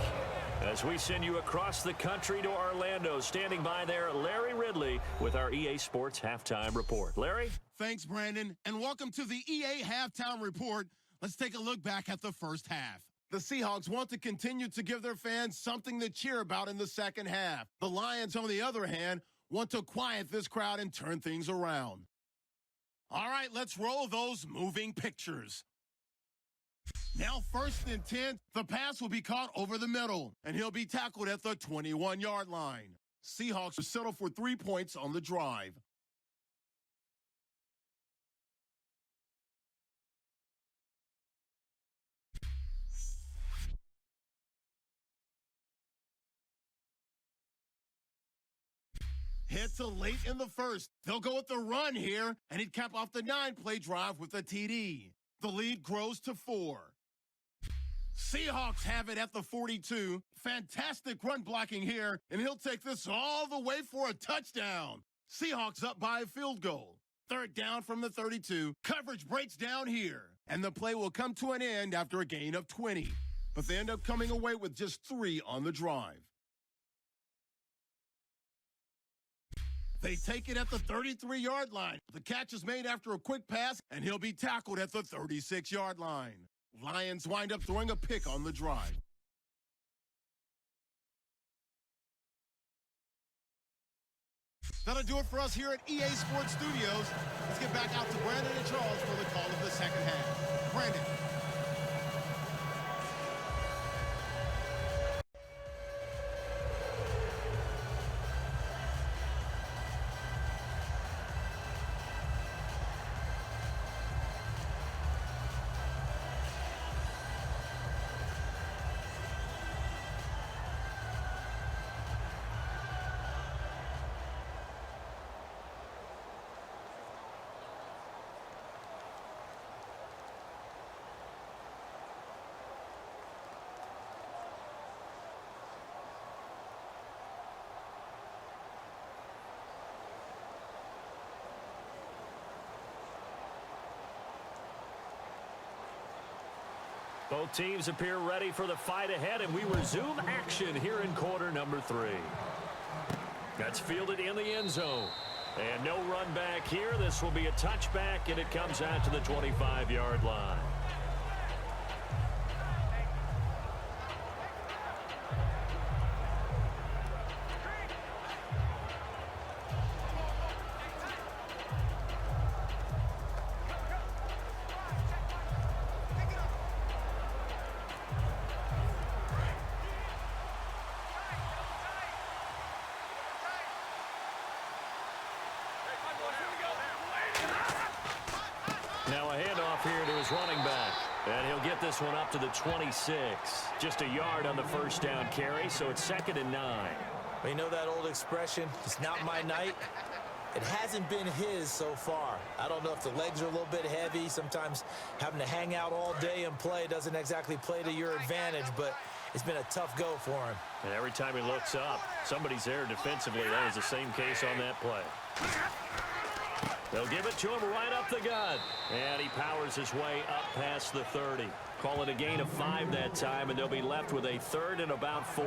As we send you across the country to Orlando, standing by there, Larry Ridley with our EA Sports Halftime Report. Larry? Thanks, Brandon, and welcome to the EA Halftime Report. Let's take a look back at the first half. The Seahawks want to continue to give their fans something to cheer about in the second half. The Lions, on the other hand, want to quiet this crowd and turn things around. All right, let's roll those moving pictures. Now 1st and 10, the pass will be caught over the middle, and he'll be tackled at the 21-yard line. Seahawks will settle for 3 points on the drive. Hit to late in the first. They'll go with the run here, and he'd cap off the 9-play drive with a TD. The lead grows to 4. Seahawks have it at the 42. Fantastic run blocking here, and he'll take this all the way for a touchdown. Seahawks up by a field goal. 3rd down from the 32. Coverage breaks down here, and the play will come to an end after a gain of 20. But they end up coming away with just 3 on the drive. They take it at the 33-yard line. The catch is made after a quick pass, and he'll be tackled at the 36-yard line. Lions wind up throwing a pick on the drive. That'll do it for us here at EA Sports Studios. Let's get back out to Brandon and Charles for the call of the second half. Brandon. Both teams appear ready for the fight ahead, and we resume action here in quarter number 3. That's fielded in the end zone. And no run back here. This will be a touchback, and it comes out to the 25-yard line. Now a handoff here to his running back. And he'll get this one up to the 26. Just a yard on the first down carry, so it's 2nd and 9. Well, you know that old expression, it's not my night? It hasn't been his so far. I don't know if the legs are a little bit heavy. Sometimes having to hang out all day and play doesn't exactly play to your advantage, but it's been a tough go for him. And every time he looks up, somebody's there defensively. That was the same case on that play. They'll give it to him right up the gut. And he powers his way up past the 30. Call it a gain of 5 that time, and they'll be left with a 3rd and about 4.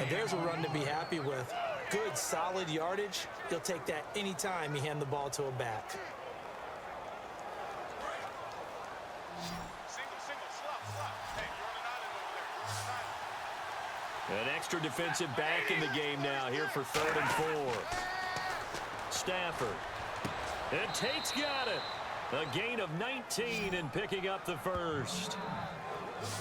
And there's a run to be happy with. Good, solid yardage. He'll take that anytime you hand the ball to a back. An extra defensive back in the game now here for 3rd and 4. Stafford. And Tate's got it. A gain of 19 and picking up the first.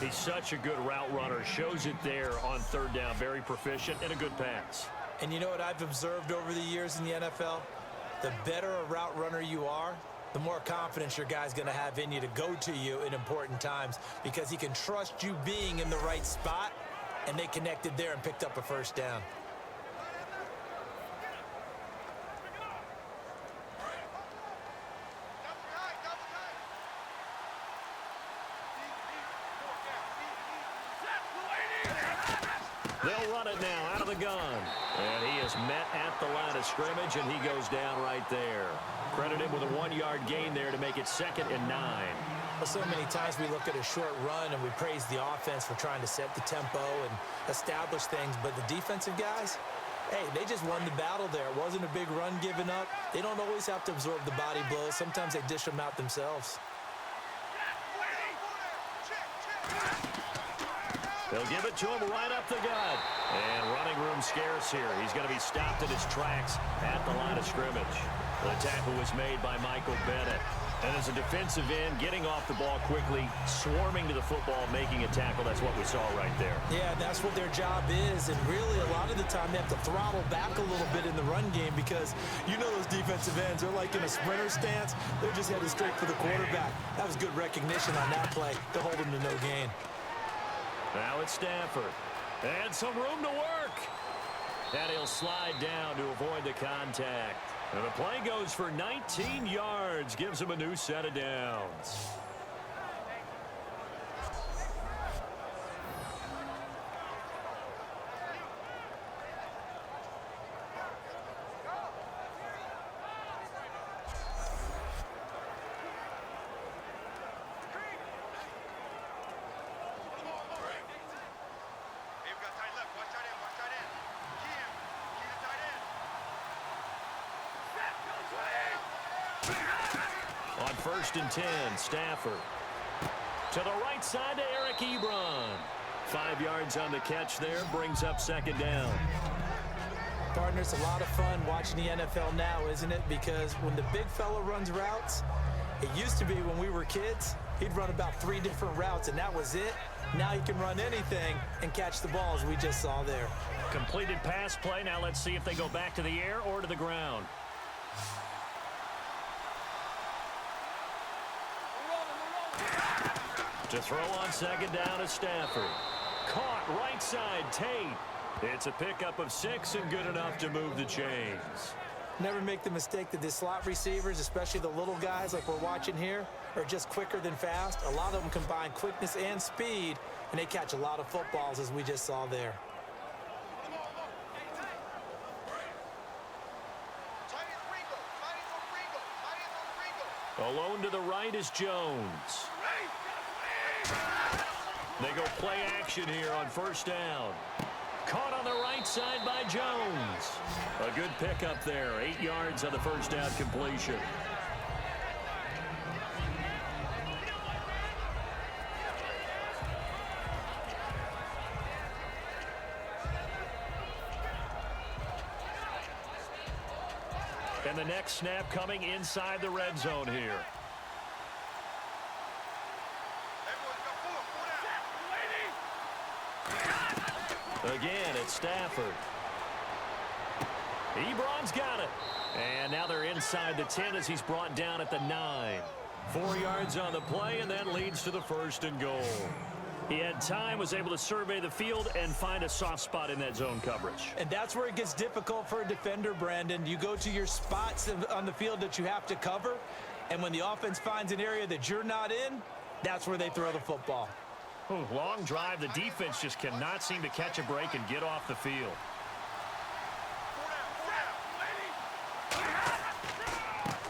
He's such a good route runner. Shows it there on 3rd down. Very proficient and a good pass. And you know what I've observed over the years in the NFL? The better a route runner you are, the more confidence your guy's going to have in you to go to you in important times, because he can trust you being in the right spot, and they connected there and picked up a first down. They'll run it now out of the gun. And he is met at the line of scrimmage, and he goes down right there. Credit him with a 1-yard gain there to make it 2nd and 9. Well, so many times we look at a short run and we praise the offense for trying to set the tempo and establish things, but the defensive guys, hey, they just won the battle there. It wasn't a big run given up. They don't always have to absorb the body blows. Sometimes they dish them out themselves. They'll give it to him right up the gut. And running room scarce here. He's going to be stopped in his tracks at the line of scrimmage. The tackle was made by Michael Bennett. And as a defensive end, getting off the ball quickly, swarming to the football, making a tackle, that's what we saw right there. Yeah, that's what their job is. And really, a lot of the time, they have to throttle back a little bit in the run game because you know those defensive ends, they're like in a sprinter stance. They're just headed straight for the quarterback. That was good recognition on that play to hold him to no gain. Now it's Stafford. And some room to work. And he'll slide down to avoid the contact. And the play goes for 19 yards. Gives him a new set of downs. On 1st and 10, Stafford. To the right side to Eric Ebron. 5 yards on the catch there, brings up 2nd down. Partner, it's a lot of fun watching the NFL now, isn't it? Because when the big fella runs routes, it used to be when we were kids, he'd run about 3 different routes, and that was it. Now he can run anything and catch the ball, as we just saw there. Completed pass play. Now let's see if they go back to the air or to the ground. To throw on 2nd down is Stafford. Caught right side, Tate. It's a pickup of 6 and good enough to move the chains. Never make the mistake that the slot receivers, especially the little guys like we're watching here, are just quicker than fast. A lot of them combine quickness and speed, and they catch a lot of footballs, as we just saw there. Alone to the right is Jones. They go play action here on 1st down. Caught on the right side by Jones. A good pickup there. 8 yards on the 1st down completion. And the next snap coming inside the red zone here. Again, it's Stafford. Ebron's got it. And now they're inside the 10 as he's brought down at the 9. 4 yards on the play, and that leads to the 1st and goal. He had time, was able to survey the field and find a soft spot in that zone coverage. And that's where it gets difficult for a defender, Brandon. You go to your spots on the field that you have to cover, and when the offense finds an area that you're not in, that's where they throw the football. Ooh, long drive. The defense just cannot seem to catch a break and get off the field.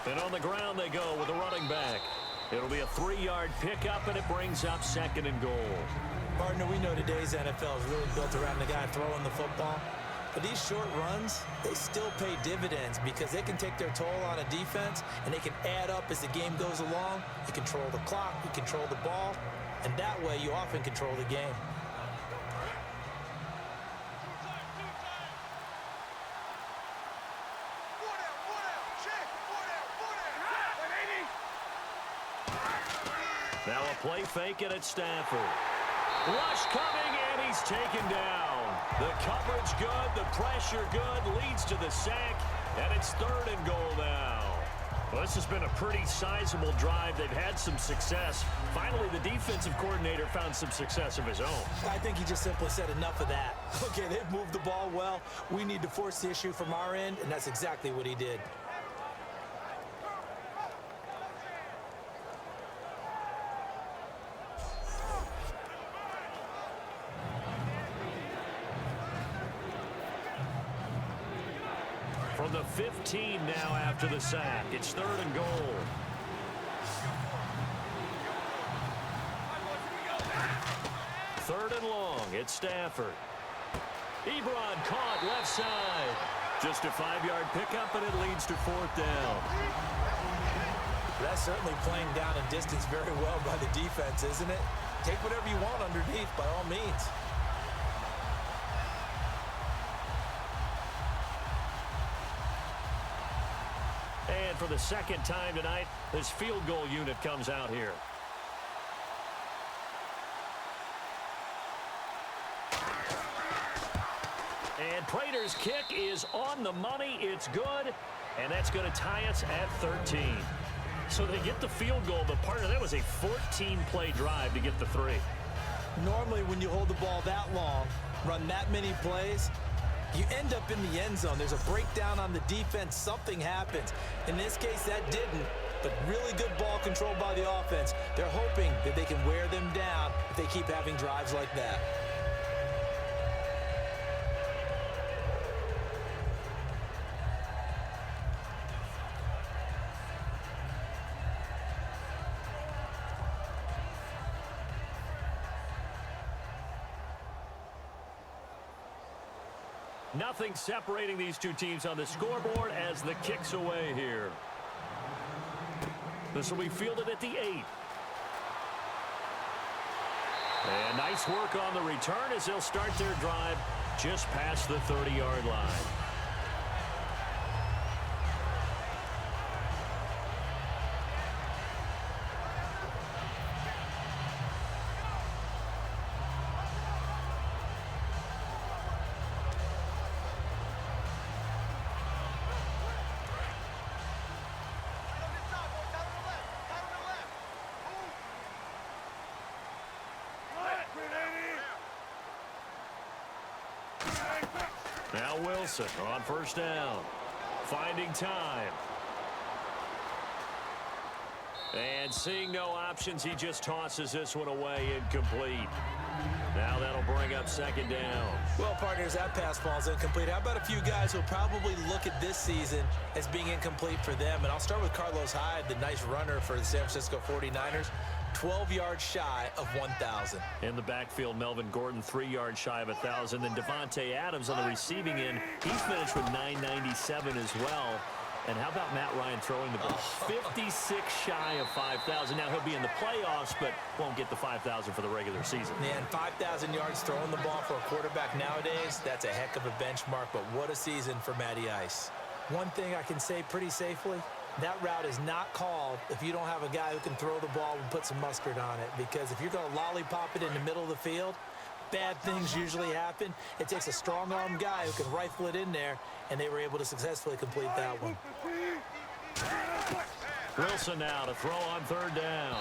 And on the ground they go with a running back. It'll be a 3-yard pickup, and it brings up 2nd and goal. Partner, we know today's NFL is really built around the guy throwing the football. But these short runs, they still pay dividends because they can take their toll on a defense, and they can add up as the game goes along. You control the clock, you control the ball, and that way you often control the game. Now a play fake, and it's Stafford. Rush coming, and he's taken down. The coverage good, the pressure good, leads to the sack, and it's 3rd and goal now. Well, this has been a pretty sizable drive. They've had some success. Finally, the defensive coordinator found some success of his own. I think he just simply said enough of that. Okay, they've moved the ball well. We need to force the issue from our end, and that's exactly what he did. From the 15 now after the sack. It's 3rd and goal. Third and long. It's Stafford. Ebron caught left side. Just a 5-yard pickup, and it leads to 4th down. That's certainly playing down and distance very well by the defense, isn't it? Take whatever you want underneath by all means. And And for the second time tonight, this field goal unit comes out here. And Prater's kick is on the money. It's good, and that's going to tie us at 13. So they get the field goal, but part of that was a 14-play drive to get the 3. Normally, when you hold the ball that long, run that many plays, you end up in the end zone. There's a breakdown on the defense. Something happens. In this case, that didn't, but really good ball control by the offense. They're hoping that they can wear them down if they keep having drives like that. Nothing separating these two teams on the scoreboard as the kick's away here. This will be fielded at the 8. And nice work on the return as they'll start their drive just past the 30-yard line. Now Wilson on first down. Finding time. And seeing no options, he just tosses this one away, incomplete. Now that'll bring up second down. Well, partners, that pass ball's incomplete. How about a few guys who'll probably look at this season as being incomplete for them? And I'll start with Carlos Hyde, the nice runner for the San Francisco 49ers. 12 yards shy of 1,000. In the backfield, Melvin Gordon 3 yards shy of 1,000. Then Devontae Adams on the receiving end. He's finished with 997 as well. And how about Matt Ryan throwing the ball? 56 shy of 5,000. Now he'll be in the playoffs, but won't get the 5,000 for the regular season. Man, 5,000 yards throwing the ball for a quarterback nowadays, that's a heck of a benchmark, but what a season for Matty Ice. One thing I can say pretty safely, that route is not called if you don't have a guy who can throw the ball and put some mustard on it. Because if you're going to lollipop it in the middle of the field, bad things usually happen. It takes a strong-arm guy who can rifle it in there, and they were able to successfully complete that one. Wilson now to throw on third down.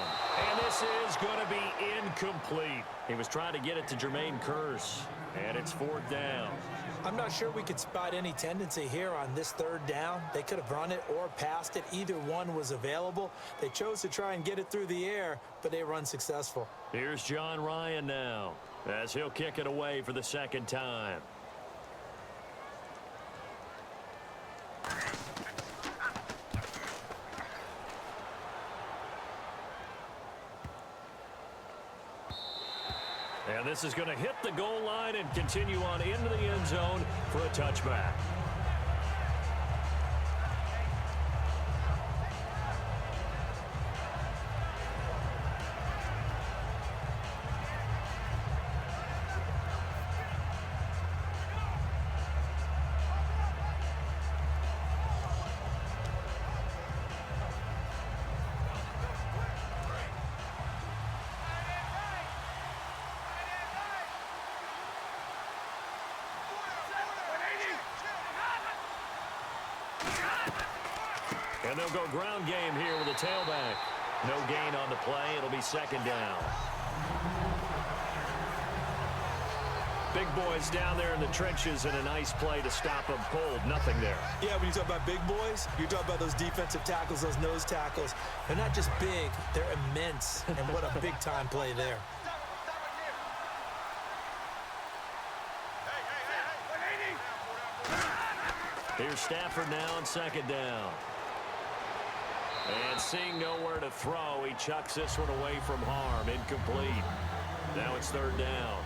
And this is going to be incomplete. He was trying to get it to Jermaine Kearse, and it's fourth down. I'm not sure we could spot any tendency here on this third down. They could have run it or passed it. Either one was available. They chose to try and get it through the air, but they were unsuccessful. Here's John Ryan now as he'll kick it away for the second time. And this is going to hit the goal line and continue on into the end zone for a touchback. And they'll go ground game here with a tailback. No gain on the play. It'll be second down. Big boys down there in the trenches and a nice play to stop them cold. Nothing there. Yeah, when you talk about big boys, you're talking about those defensive tackles, those nose tackles. They're not just big, they're immense. And what a big-time play there. Here's Stafford now on second down. And seeing nowhere to throw, he chucks this one away from harm. Incomplete. Now it's third down.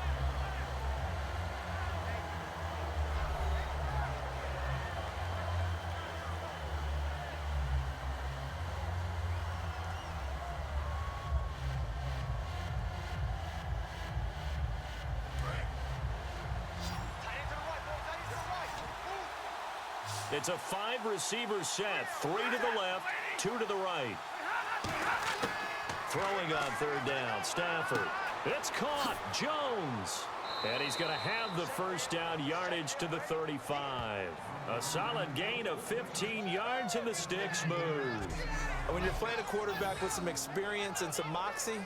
It's a 5-receiver set. 3 to the left, 2 to the right. Throwing on third down, Stafford. It's caught, Jones. And he's going to have the first down yardage to the 35. A solid gain of 15 yards, and the sticks move. When you're playing a quarterback with some experience and some moxie,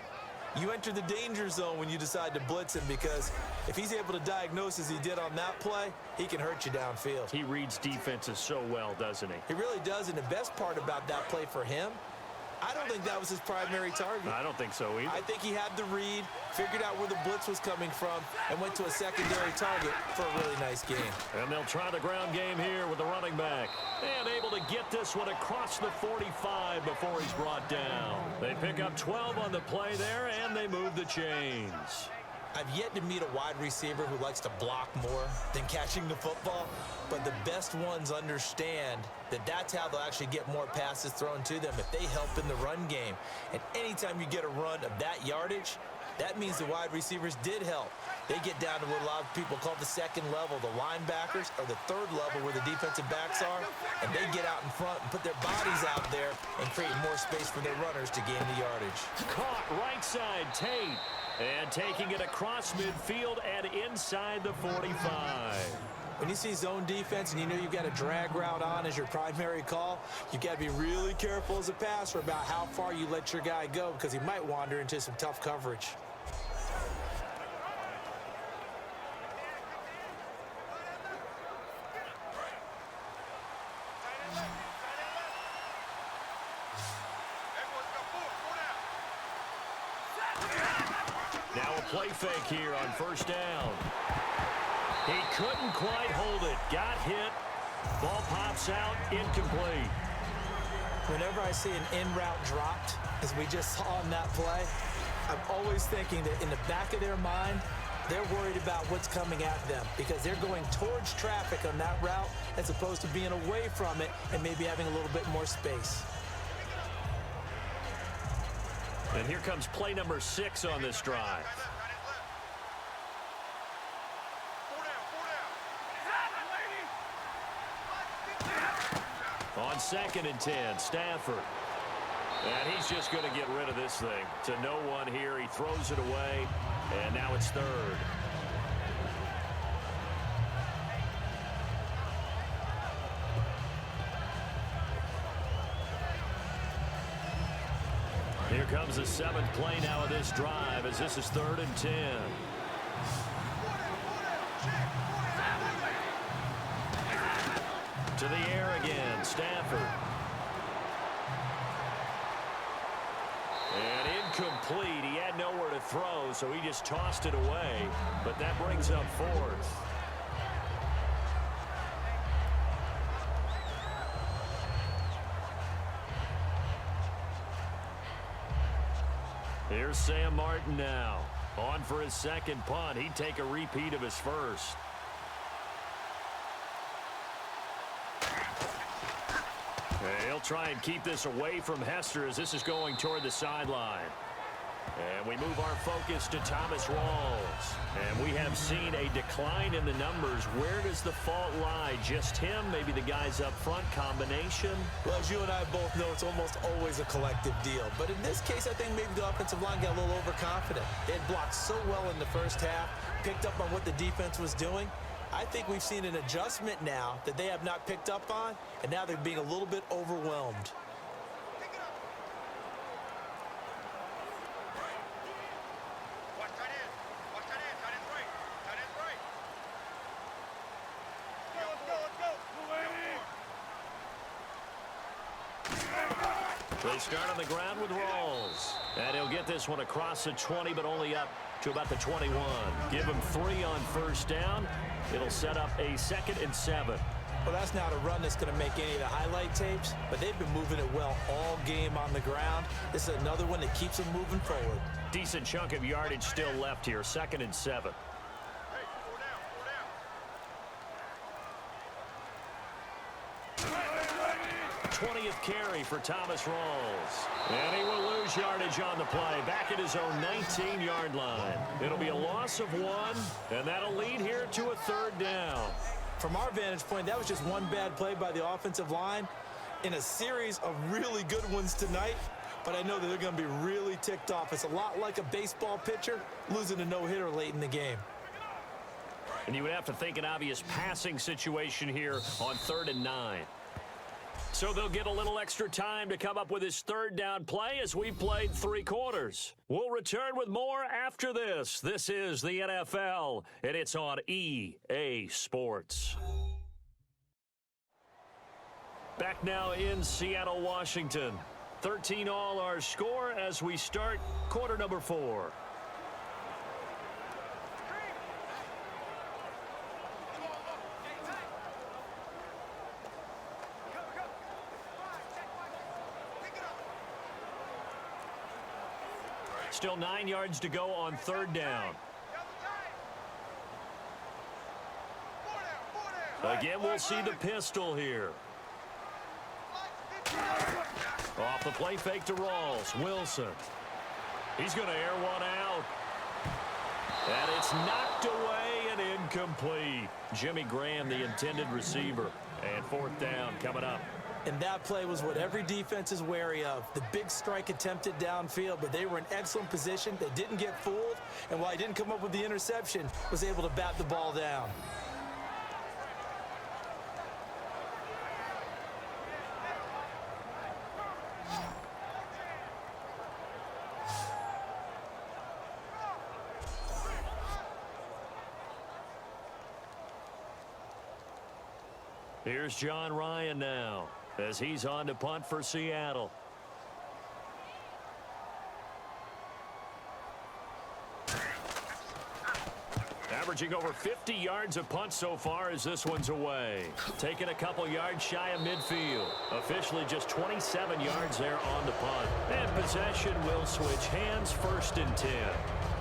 you enter the danger zone when you decide to blitz him, because if he's able to diagnose as he did on that play, he can hurt you downfield. He reads defenses so well, doesn't he? He really does, and the best part about that play for him, I don't think that was his primary target. I don't think so either. I think he had the read, figured out where the blitz was coming from, and went to a secondary target for a really nice game. And they'll try the ground game here with the running back. And able to get this one across the 45 before he's brought down. They pick up 12 on the play there, and they move the chains. I've yet to meet a wide receiver who likes to block more than catching the football, but the best ones understand that that's how they'll actually get more passes thrown to them if they help in the run game. And anytime you get a run of that yardage, that means the wide receivers did help. They get down to what a lot of people call the second level, the linebackers, or the third level where the defensive backs are, and they get out in front and put their bodies out there and create more space for their runners to gain the yardage. Caught right side, Tate. And taking it across midfield and inside the 45. When you see zone defense and you know you've got a drag route on as your primary call, you've got to be really careful as a passer about how far you let your guy go, because he might wander into some tough coverage. Now a play fake here on first down. He couldn't quite hold it. Got hit. Ball pops out. Incomplete. Whenever I see an in-route dropped, as we just saw on that play, I'm always thinking that in the back of their mind, they're worried about what's coming at them, because they're going towards traffic on that route as opposed to being away from it and maybe having a little bit more space. And here comes play number 6 on this drive. On 2nd and 10, Stafford. And he's just going to get rid of this thing. To no one here. He throws it away. And now it's 3rd. Here comes the 7th play now of this drive, as this is 3rd and 10. To the air again, Stafford. And incomplete. He had nowhere to throw, so he just tossed it away. But that brings up 4th. Here's Sam Martin now. On for his 2nd punt. He'd take a repeat of his first. He'll try and keep this away from Hester as this is going toward the sideline. And we move our focus to Thomas Rawls. And we have seen a decline in the numbers. Where does the fault lie? Just him? Maybe the guys up front? Combination? Well, as you and I both know, it's almost always a collective deal. But in this case, I think maybe the offensive line got a little overconfident. They had blocked so well in the first half, picked up on what the defense was doing. I think we've seen an adjustment now that they have not picked up on, and now they're being a little bit overwhelmed. They start on the ground with Rawls. And he'll get this one across the 20, but only up to about the 21. Give him 3 on first down. It'll set up a 2nd and 7. Well, that's not a run that's going to make any of the highlight tapes, but they've been moving it well all game on the ground. This is another one that keeps them moving forward. Decent chunk of yardage still left here. 2nd and 7. 20th carry for Thomas Rawls. And he will lose yardage on the play. Back at his own 19-yard line. It'll be a loss of 1, and that'll lead here to a 3rd down. From our vantage point, that was just one bad play by the offensive line in a series of really good ones tonight. But I know that they're going to be really ticked off. It's a lot like a baseball pitcher losing a no-hitter late in the game. And you would have to think an obvious passing situation here on 3rd and 9. So they'll get a little extra time to come up with his 3rd down play as we played 3 quarters. We'll return with more after this. This is the NFL, and it's on EA Sports. Back now in Seattle, Washington. 13 all our score as we start quarter number 4. Still 9 yards to go on 3rd down. Again, we'll see the pistol here. Off the play fake to Rawls. Wilson. He's going to air one out. And it's knocked away and incomplete. Jimmy Graham, the intended receiver. And 4th down coming up. And that play was what every defense is wary of. The big strike attempted downfield, but they were in excellent position. They didn't get fooled. And while he didn't come up with the interception, was able to bat the ball down. Here's John Ryan now as he's on to punt for Seattle. Averaging over 50 yards a punt so far as this one's away. Taking a couple yards shy of midfield. Officially just 27 yards there on the punt. And possession will switch hands, 1st and 10.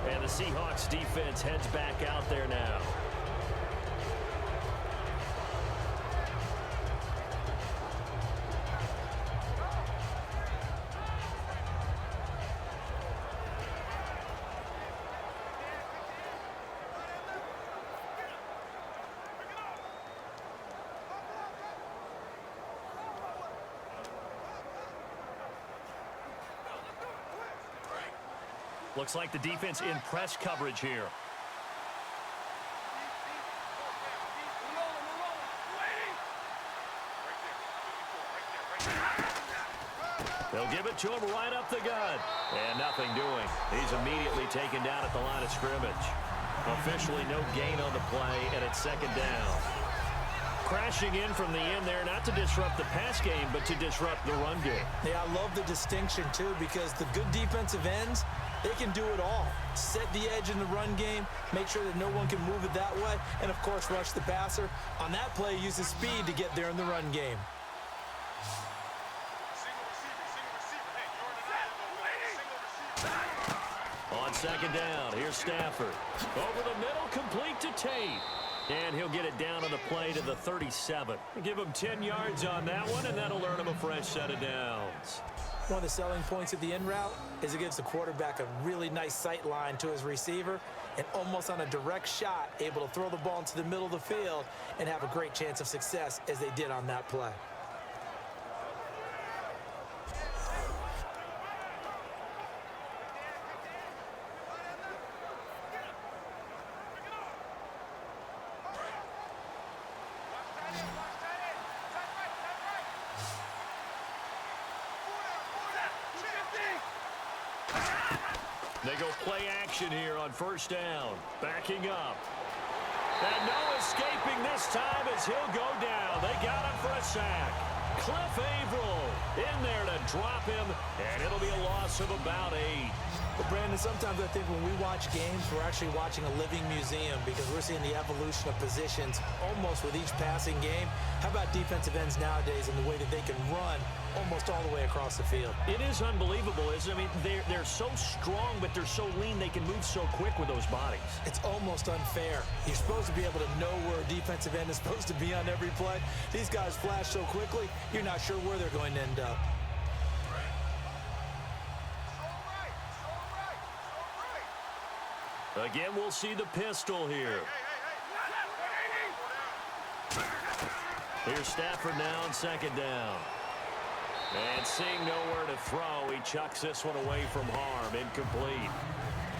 And the Seahawks defense heads back out there now. Looks like the defense in press coverage here. They'll give it to him right up the gut. And nothing doing. He's immediately taken down at the line of scrimmage. Officially no gain on the play, and it's 2nd down. Crashing in from the end there, not to disrupt the pass game, but to disrupt the run game. Yeah, I love the distinction, too, because the good defensive ends, they can do it all. Set the edge in the run game, make sure that no one can move it that way, and, of course, rush the passer. On that play, use the speed to get there in the run game. On 2nd down, here's Stafford. Over the middle, complete to Tate. And he'll get it down on the play to the 37. Give him 10 yards on that one, and that'll earn him a fresh set of downs. One of the selling points of the in route is it gives the quarterback a really nice sight line to his receiver and almost on a direct shot able to throw the ball into the middle of the field and have a great chance of success as they did on that play. They go play action here on 1st down. Backing up. And no escaping this time as he'll go down. They got him for a sack. Cliff Averill in there to drop him, and it'll be a loss of about 8. But Brandon, sometimes I think when we watch games, we're actually watching a living museum because we're seeing the evolution of positions almost with each passing game. How about defensive ends nowadays and the way that they can run almost all the way across the field? It is unbelievable, isn't it? I mean, they're so strong, but they're so lean, they can move so quick with those bodies. It's almost unfair. You're supposed to be able to know where a defensive end is supposed to be on every play. These guys flash so quickly, you're not sure where they're going to end up. Again, we'll see the pistol here. Here's Stafford now on second down. And seeing nowhere to throw, he chucks this one away from harm. Incomplete.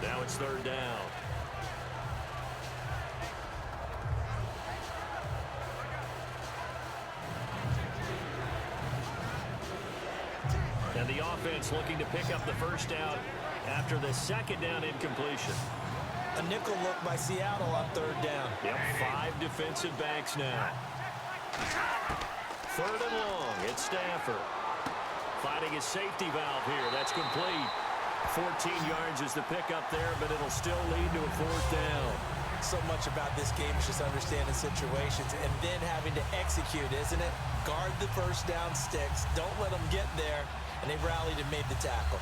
Now it's third down. And the offense looking to pick up the first down after the second down incompletion. A nickel look by Seattle on third down. Yep, 5 defensive backs now. Third and long, it's Stafford. Finding his safety valve here. That's complete. 14 yards is the pickup there, but it'll still lead to a fourth down. So much about this game is just understanding situations and then having to execute, isn't it? Guard the first down sticks. Don't let them get there. And they rallied and made the tackle.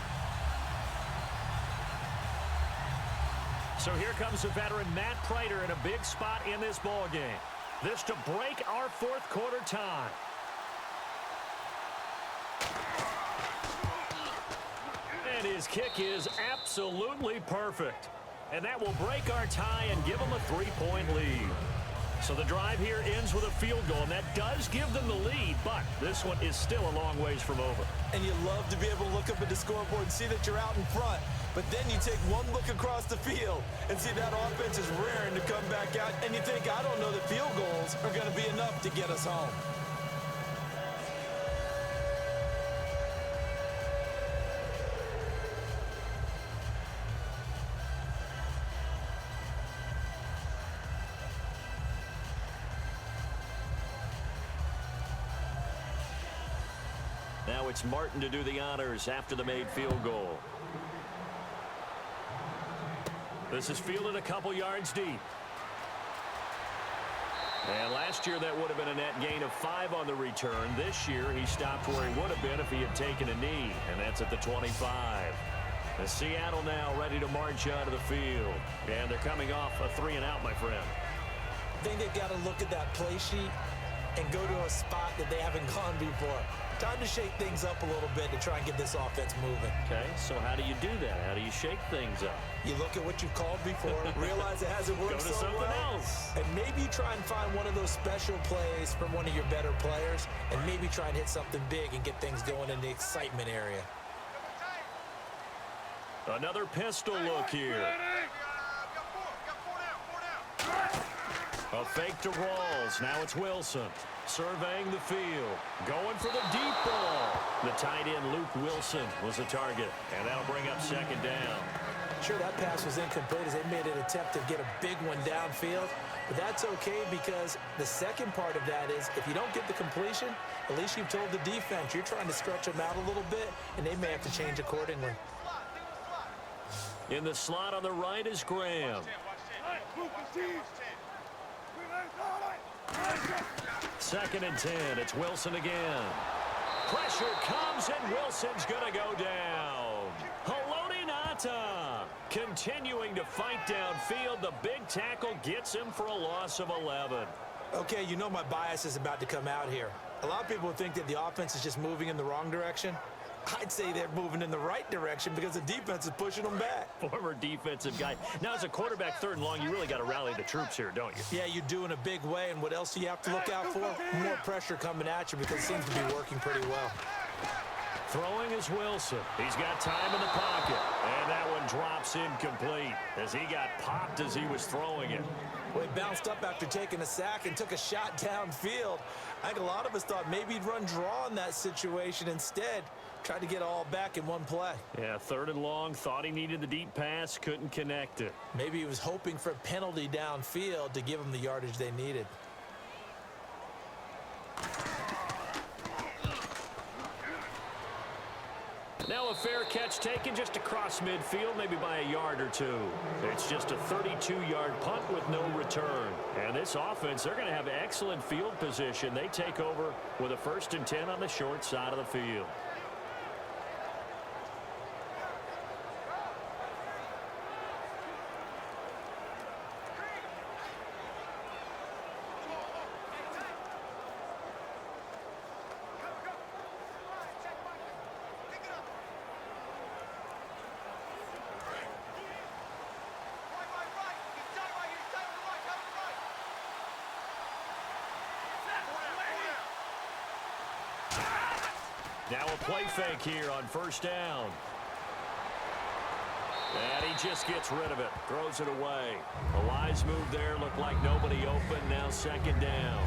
So here comes the veteran Matt Prater in a big spot in this ball game. This to break our fourth quarter time. And his kick is absolutely perfect. And that will break our tie and give them a 3-point lead. So the drive here ends with a field goal, and that does give them the lead, but this one is still a long ways from over. And you love to be able to look up at the scoreboard and see that you're out in front. But then you take one look across the field and see that offense is raring to come back out, and you think, I don't know that field goals are going to be enough to get us home. Now it's Martin to do the honors after the made field goal. This is fielded a couple yards deep. And last year that would have been a net gain of 5 on the return. This year he stopped where he would have been if he had taken a knee, and that's at the 25. And Seattle now ready to march onto the field. And they're coming off a 3-and-out, my friend. I think they've got to look at that play sheet and go to a spot that they haven't gone before. Time to shake things up a little bit to try and get this offense moving. Okay, so how do you do that? How do you shake things up? You look at what you've called before, realize it hasn't worked Go to so something well, else. and maybe try and find one of those special plays from one of your better players, and maybe try and hit something big and get things going in the excitement area. Another pistol look here. A fake to Rawls. Now it's Wilson. Surveying the field. Going for the deep ball. The tight end, Luke Wilson, was the target. And that'll bring up second down. Sure, that pass was incomplete as they made an attempt to get a big one downfield. But that's okay because the second part of that is if you don't get the completion, at least you've told the defense you're trying to stretch them out a little bit, and they may have to change accordingly. In the slot on the right is Graham. Second and 10. It's Wilson again. Pressure comes, and Wilson's going to go down. Haloti Ngata continuing to fight downfield. The big tackle gets him for a loss of 11. Okay, you know my bias is about to come out here. A lot of people think that the offense is just moving in the wrong direction. I'd say they're moving in the right direction because the defense is pushing them back. Former defensive guy. Now, as a quarterback, third and long, you really got to rally the troops here, don't you? Yeah, you do in a big way, and what else do you have to look out for? More pressure coming at you because it seems to be working pretty well. Throwing is Wilson. He's got time in the pocket, and that one drops incomplete as he got popped as he was throwing it. Well, he bounced up after taking a sack and took a shot downfield. I think a lot of us thought maybe he'd run draw in that situation instead. Tried to get all back in one play. Yeah, third and long, thought he needed the deep pass, couldn't connect it. Maybe he was hoping for a penalty downfield to give him the yardage they needed. Now a fair catch taken just across midfield, maybe by a yard or two. It's just a 32-yard punt with no return. And this offense, they're going to have excellent field position. They take over with a 1st and 10 on the short side of the field. Now a play fake here on first down. And he just gets rid of it. Throws it away. A wise move there. Looked like nobody open. Now second down.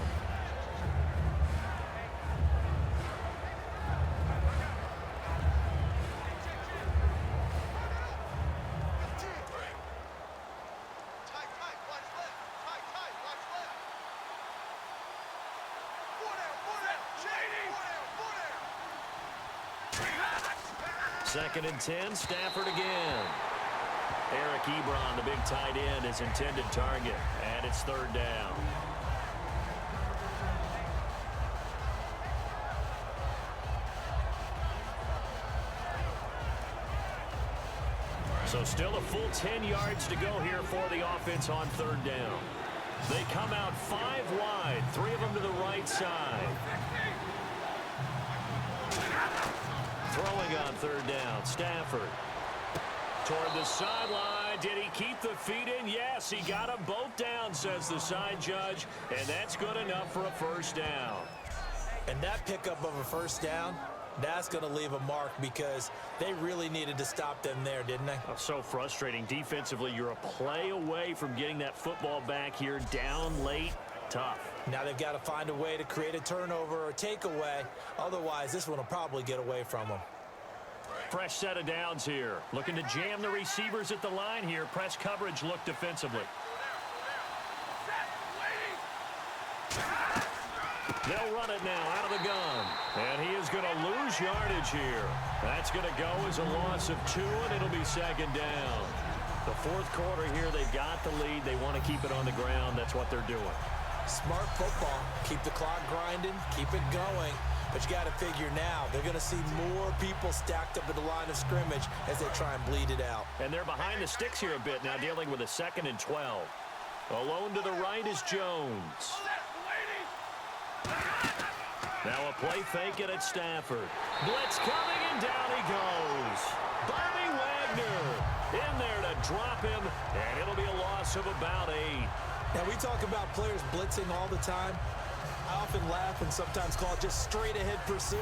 Second and 10, Stafford again. Eric Ebron, the big tight end, is intended target, and it's third down. So still a full 10 yards to go here for the offense on third down. They come out 5 wide, 3 of them to the right side. Throwing on third down, Stafford. Toward the sideline. Did he keep the feet in? Yes, he got them both down, says the side judge, and that's good enough for a first down. And that pickup of a first down, that's going to leave a mark because they really needed to stop them there, didn't they? Oh, so frustrating. Defensively, you're a play away from getting that football back here down late. Tough. Now they've got to find a way to create a turnover or takeaway. Otherwise, this one will probably get away from them. Fresh set of downs here. Looking to jam the receivers at the line here. Press coverage look defensively. They'll run it now out of the gun. And he is going to lose yardage here. That's going to go as a loss of 2, and it'll be second down. The fourth quarter here, they've got the lead. They want to keep it on the ground. That's what they're doing. Smart football. Keep the clock grinding. Keep it going. But you got to figure now, they're going to see more people stacked up at the line of scrimmage as they try and bleed it out. And they're behind the sticks here a bit now, dealing with a 2nd and 12. Alone to the right is Jones. Now a play fake it at Stafford. Blitz coming, and down he goes. Bobby Wagner in there to drop him, and it'll be a loss of about 8. Now, we talk about players blitzing all the time. I often laugh and sometimes call it just straight-ahead pursuit.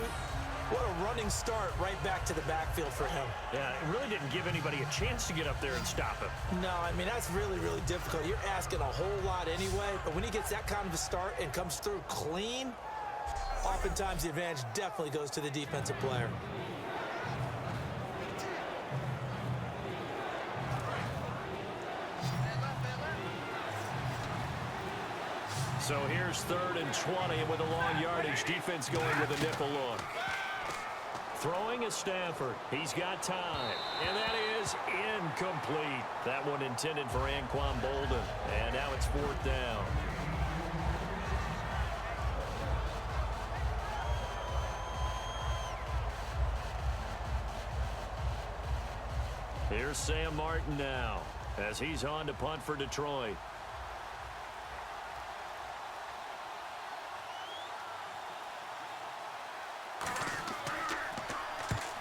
What a running start right back to the backfield for him. Yeah, it really didn't give anybody a chance to get up there and stop him. No, I mean, that's really, really difficult. You're asking a whole lot anyway, but when he gets that kind of a start and comes through clean, oftentimes the advantage definitely goes to the defensive player. So here's 3rd and 20, and with a long yardage, defense going with a nickel look. Throwing is Stafford. He's got time, and that is incomplete. That one intended for Anquan Bolden, and now it's 4th down. Here's Sam Martin now as he's on to punt for Detroit.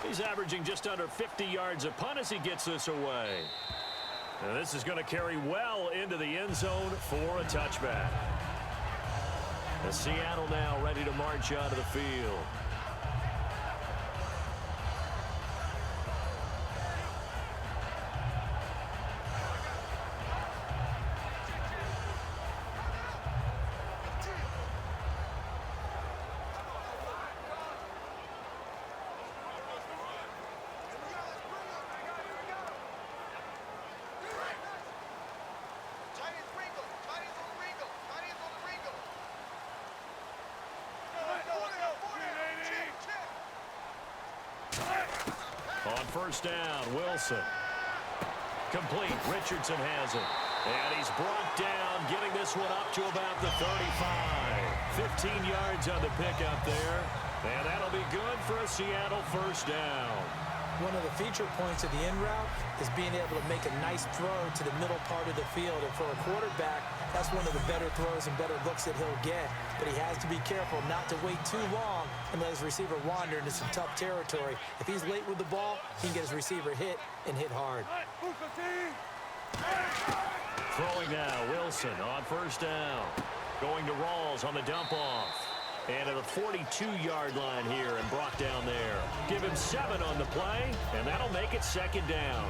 He's averaging just under 50 yards a punt as he gets this away. And this is going to carry well into the end zone for a touchback. And Seattle now ready to march onto the field. On first down, Wilson. Complete. Richardson has it. And he's brought down, getting this one up to about the 35. 15 yards on the pickup there. And that'll be good for a Seattle first down. One of the feature points of the in route is being able to make a nice throw to the middle part of the field. And for a quarterback, that's one of the better throws and better looks that he'll get. But he has to be careful not to wait too long and let his receiver wander into some tough territory. If he's late with the ball, he can get his receiver hit and hit hard. Throwing now, Wilson on first down. Going to Rawls on the dump off. And at the 42-yard line here and brought down there. Give him 7 on the play, and that'll make it second down.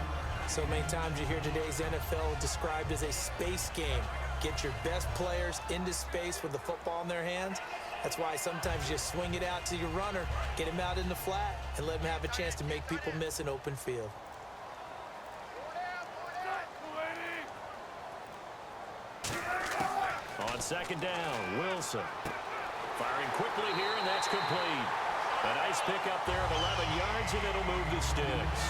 So many times you hear today's NFL described as a space game. Get your best players into space with the football in their hands. That's why sometimes you just swing it out to your runner, get him out in the flat, and let him have a chance to make people miss an open field. On second down, Wilson. Firing quickly here, and that's complete. A nice pickup there of 11 yards, and it'll move the sticks.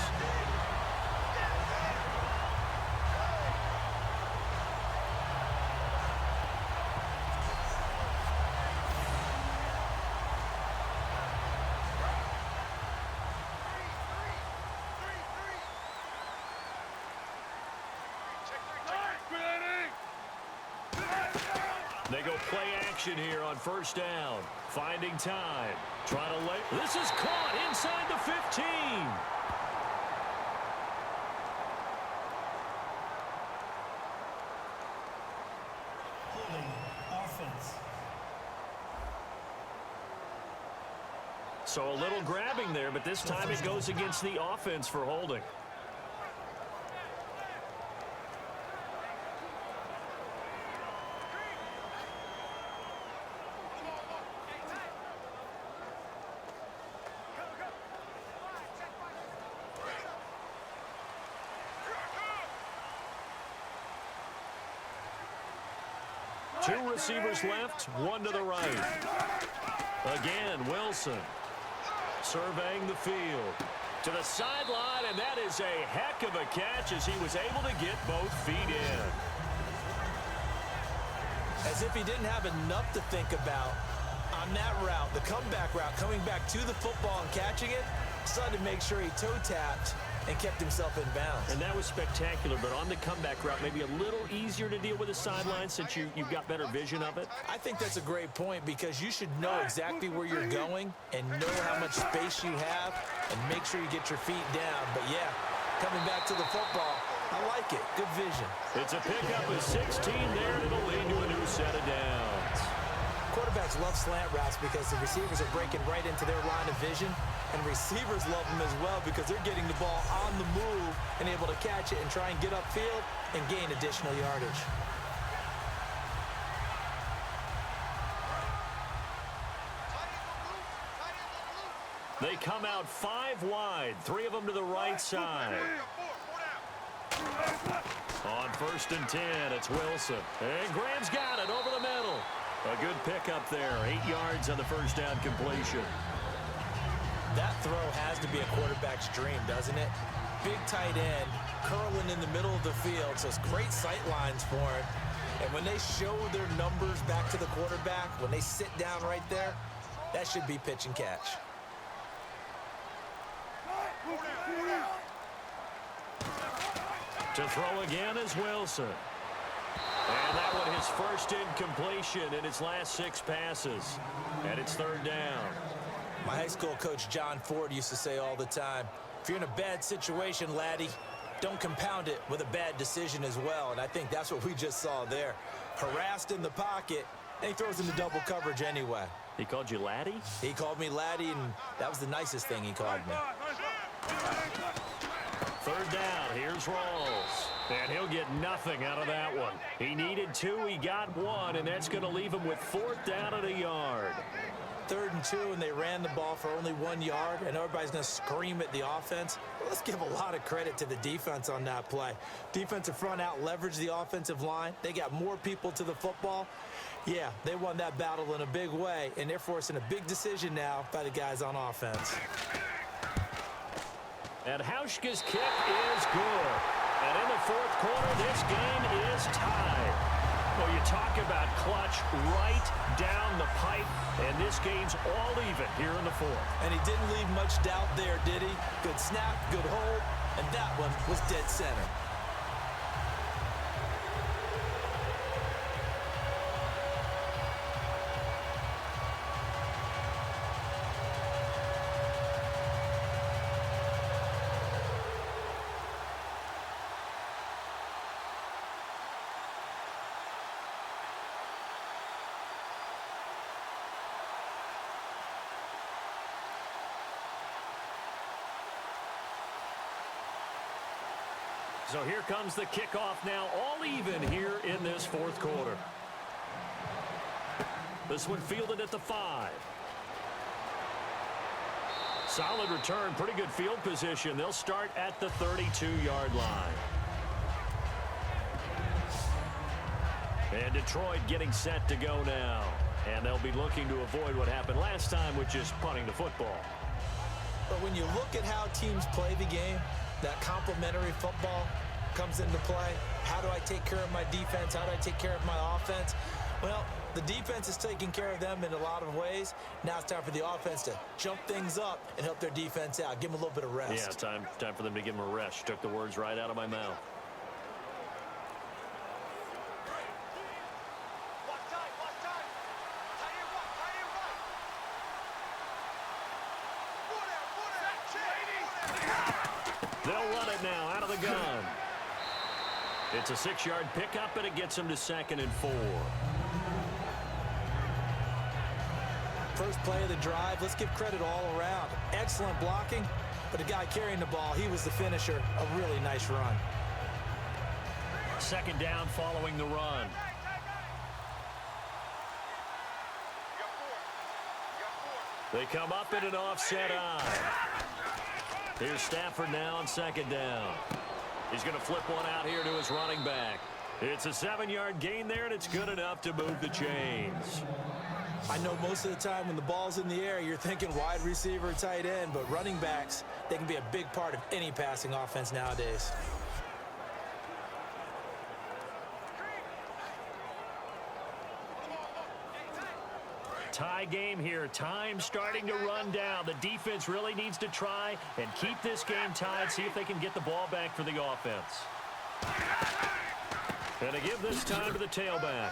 They go play action here on first down. Finding time. Trying to lay. This is caught inside the 15. Holding. Offense. So a little grabbing there, but this time it goes against the offense for holding. Two receivers left, one to the right. Again, Wilson surveying the field. To the sideline, and that is a heck of a catch as he was able to get both feet in. As if he didn't have enough to think about on that route, the comeback route, coming back to the football and catching it, decided to make sure he toe-tapped and kept himself in bounds. And that was spectacular, but on the comeback route, maybe a little easier to deal with the sideline since you've got better vision of it. I think that's a great point because you should know exactly where you're going and know how much space you have and make sure you get your feet down. But, yeah, coming back to the football, I like it. Good vision. It's a pickup of 16 there, and it'll lead to a new set of downs. Quarterbacks love slant routes because the receivers are breaking right into their line of vision, and receivers love them as well because they're getting the ball on the move and able to catch it and try and get upfield and gain additional yardage. They come out 5 wide, 3 of them to the right side. On first and 10, it's Wilson. And Graham's got it over the middle. A good pickup there, 8 yards on the first down completion. That throw has to be a quarterback's dream, doesn't it? Big tight end, curling in the middle of the field, so it's great sight lines for him. And when they show their numbers back to the quarterback, when they sit down right there, that should be pitch and catch. To throw again is Wilson. And that one his first incompletion in his last 6 passes. And it's third down. My high school coach, John Ford, used to say all the time, if you're in a bad situation, laddie, don't compound it with a bad decision as well. And I think that's what we just saw there. Harassed in the pocket, and he throws into double coverage anyway. He called you laddie? He called me laddie, and that was the nicest thing he called me. Third down, here's Rawls. And he'll get nothing out of that one. He needed 2, he got 1, and that's going to leave him with 4th down at a yard. 3rd and 2, and they ran the ball for only 1 yard, and everybody's going to scream at the offense. Well, let's give a lot of credit to the defense on that play. Defensive front out leveraged the offensive line. They got more people to the football. Yeah, they won that battle in a big way, and they're forcing a big decision now by the guys on offense. And Hauschka's kick is good. And in the 4th quarter, this game is tied. Well, you talk about clutch right down the pipe, and this game's all even here in the 4th. And he didn't leave much doubt there, did he? Good snap, good hold, and that one was dead center. So here comes the kickoff now, all even here in this fourth quarter. This one fielded at the 5. Solid return, pretty good field position. They'll start at the 32-yard line. And Detroit getting set to go now. And they'll be looking to avoid what happened last time, which is punting the football. But when you look at how teams play the game, that complementary football comes into play. How do I take care of my defense? How do I take care of my offense? Well, the defense is taking care of them in a lot of ways. Now it's time for the offense to jump things up and help their defense out. Give them a little bit of rest. Yeah, time for them to give them a rest. Took the words right out of my mouth. They'll run it now out of the gun. It's a 6-yard pickup, and it gets them to 2nd and 4. First play of the drive, let's give credit all around. Excellent blocking, but the guy carrying the ball, he was the finisher. A really nice run. 2nd down following the run. They come up in an offset eye. Here's Stafford now on 2nd down. He's going to flip one out here to his running back. It's a 7-yard gain there, and it's good enough to move the chains. I know most of the time when the ball's in the air, you're thinking wide receiver, tight end, but running backs, they can be a big part of any passing offense nowadays. Tie game here. Time starting to run down. The defense really needs to try and keep this game tied, see if they can get the ball back for the offense. And they give this time to the tailback.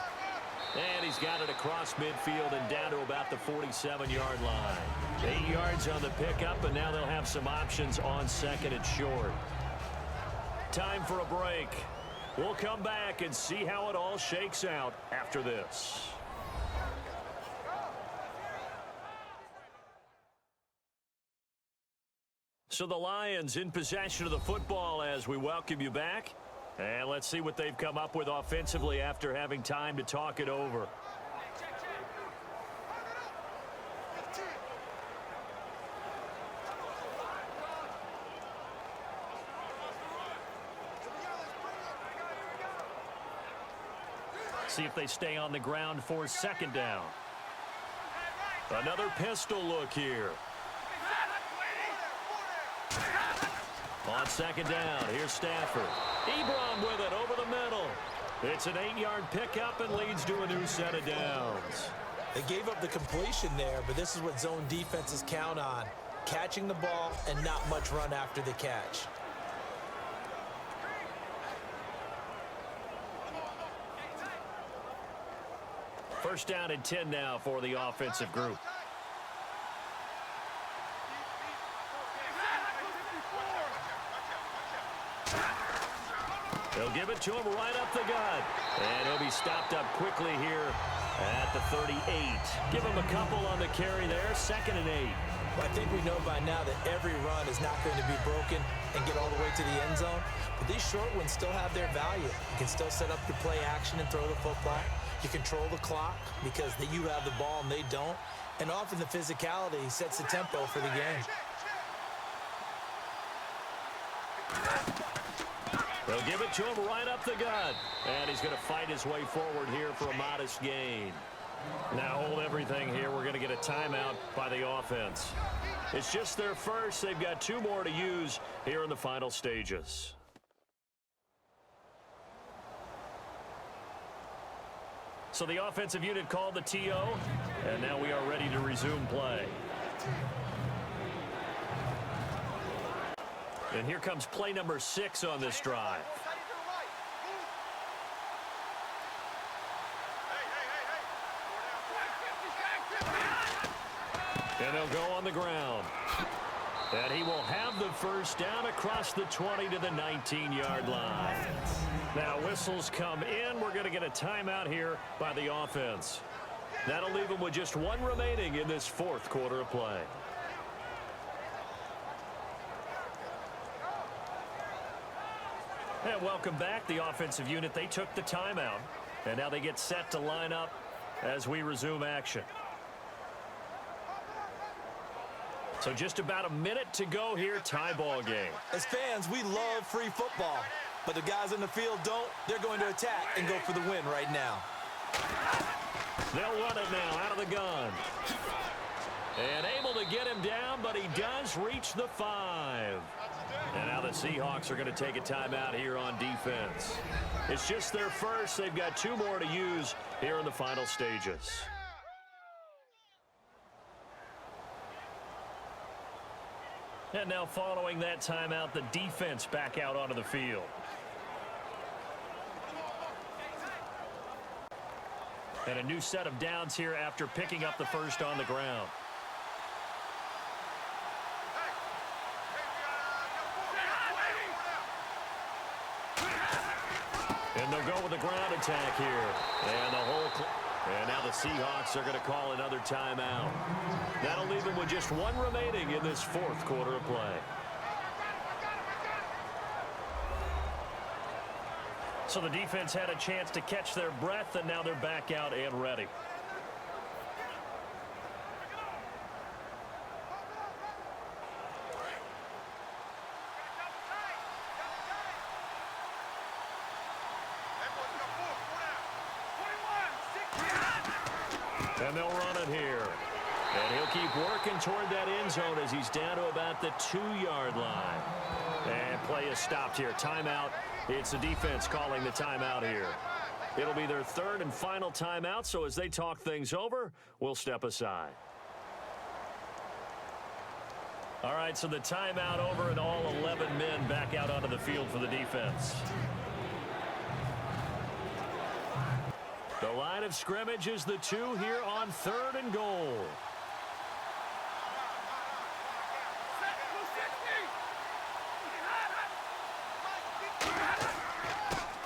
And he's got it across midfield and down to about the 47-yard line. 8 yards on the pickup, and now they'll have some options on 2nd and short. Time for a break. We'll come back and see how it all shakes out after this. So the Lions in possession of the football as we welcome you back. And let's see what they've come up with offensively after having time to talk it over. See if they stay on the ground for 2nd down. Another pistol look here. On 2nd down, here's Stafford. Ebron with it over the middle. It's an 8-yard pickup and leads to a new set of downs. They gave up the completion there, but this is what zone defenses count on. Catching the ball and not much run after the catch. First down and 10 now for the offensive group. They'll give it to him right up the gut. And he'll be stopped up quickly here at the 38. Give him a couple on the carry there. 2nd and 8. Well, I think we know by now that every run is not going to be broken and get all the way to the end zone. But these short ones still have their value. You can still set up your play action and throw the football. You control the clock because you have the ball and they don't. And often the physicality sets the tempo for the game. They'll give it to him right up the gut. And he's going to fight his way forward here for a modest gain. Now hold everything here. We're going to get a timeout by the offense. It's just their first. They've got 2 more to use here in the final stages. So the offensive unit called the TO. And now we are ready to resume play. And here comes play number 6 on this drive. And they'll go on the ground. And he will have the first down across the 20 to the 19-yard line. Now whistles come in. We're going to get a timeout here by the offense. That'll leave them with just 1 remaining in this 4th quarter of play. And welcome back. The offensive unit, they took the timeout. And now they get set to line up as we resume action. So just about a minute to go here, tie ball game. As fans, we love free football. But the guys in the field don't. They're going to attack and go for the win right now. They'll run it now out of the gun. And able to get him down, but he does reach the 5. And now the Seahawks are going to take a timeout here on defense. It's just their first. They've got 2 more to use here in the final stages. And now following that timeout, the defense back out onto the field. And a new set of downs here after picking up the first on the ground. And they'll go with the ground attack here. And now the Seahawks are going to call another timeout. That'll leave them with just 1 remaining in this 4th quarter of play. So the defense had a chance to catch their breath, and now they're back out and ready. And they'll run it here. And he'll keep working toward that end zone as he's down to about the 2-yard line. And play is stopped here. Timeout. It's the defense calling the timeout here. It'll be their 3rd and final timeout, so as they talk things over, we'll step aside. All right, so the timeout over and all 11 men back out onto the field for the defense. The line of scrimmage is the 2 here on 3rd and goal.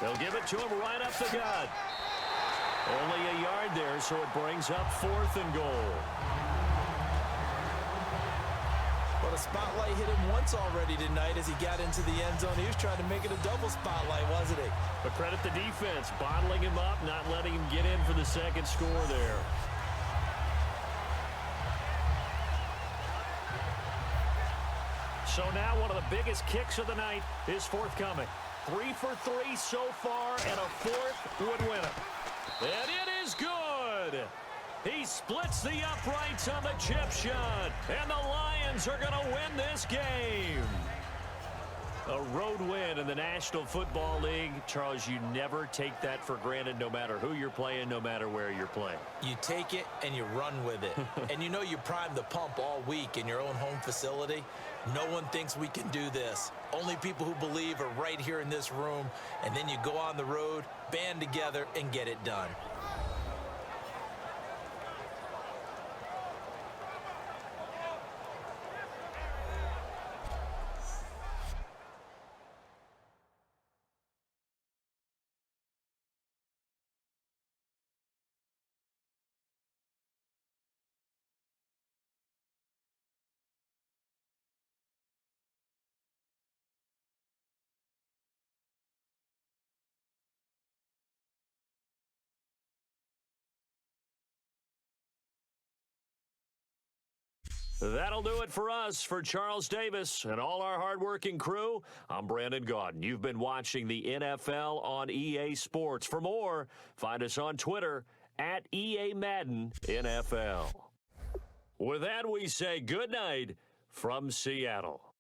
They'll give it to him right up the gut. Only a yard there, so it brings up 4th and goal. But a spotlight hit him once already tonight as he got into the end zone. He was trying to make it a double spotlight, wasn't he? But credit the defense, bottling him up, not letting him get in for the 2nd score there. So now one of the biggest kicks of the night is forthcoming. 3 for 3 so far, and a 4th would win it. And it is good. He splits the uprights on the chip shot, and the Lions are going to win this game. A road win in the National Football League. Charles, you never take that for granted, no matter who you're playing, no matter where you're playing. You take it and you run with it. And you know you primed the pump all week in your own home facility. No one thinks we can do this. Only people who believe are right here in this room. And then you go on the road, band together, and get it done. That'll do it for us. For Charles Davis and all our hardworking crew, I'm Brandon Gaudin. You've been watching the NFL on EA Sports. For more, find us on Twitter at EA Madden NFL. With that, we say good night from Seattle.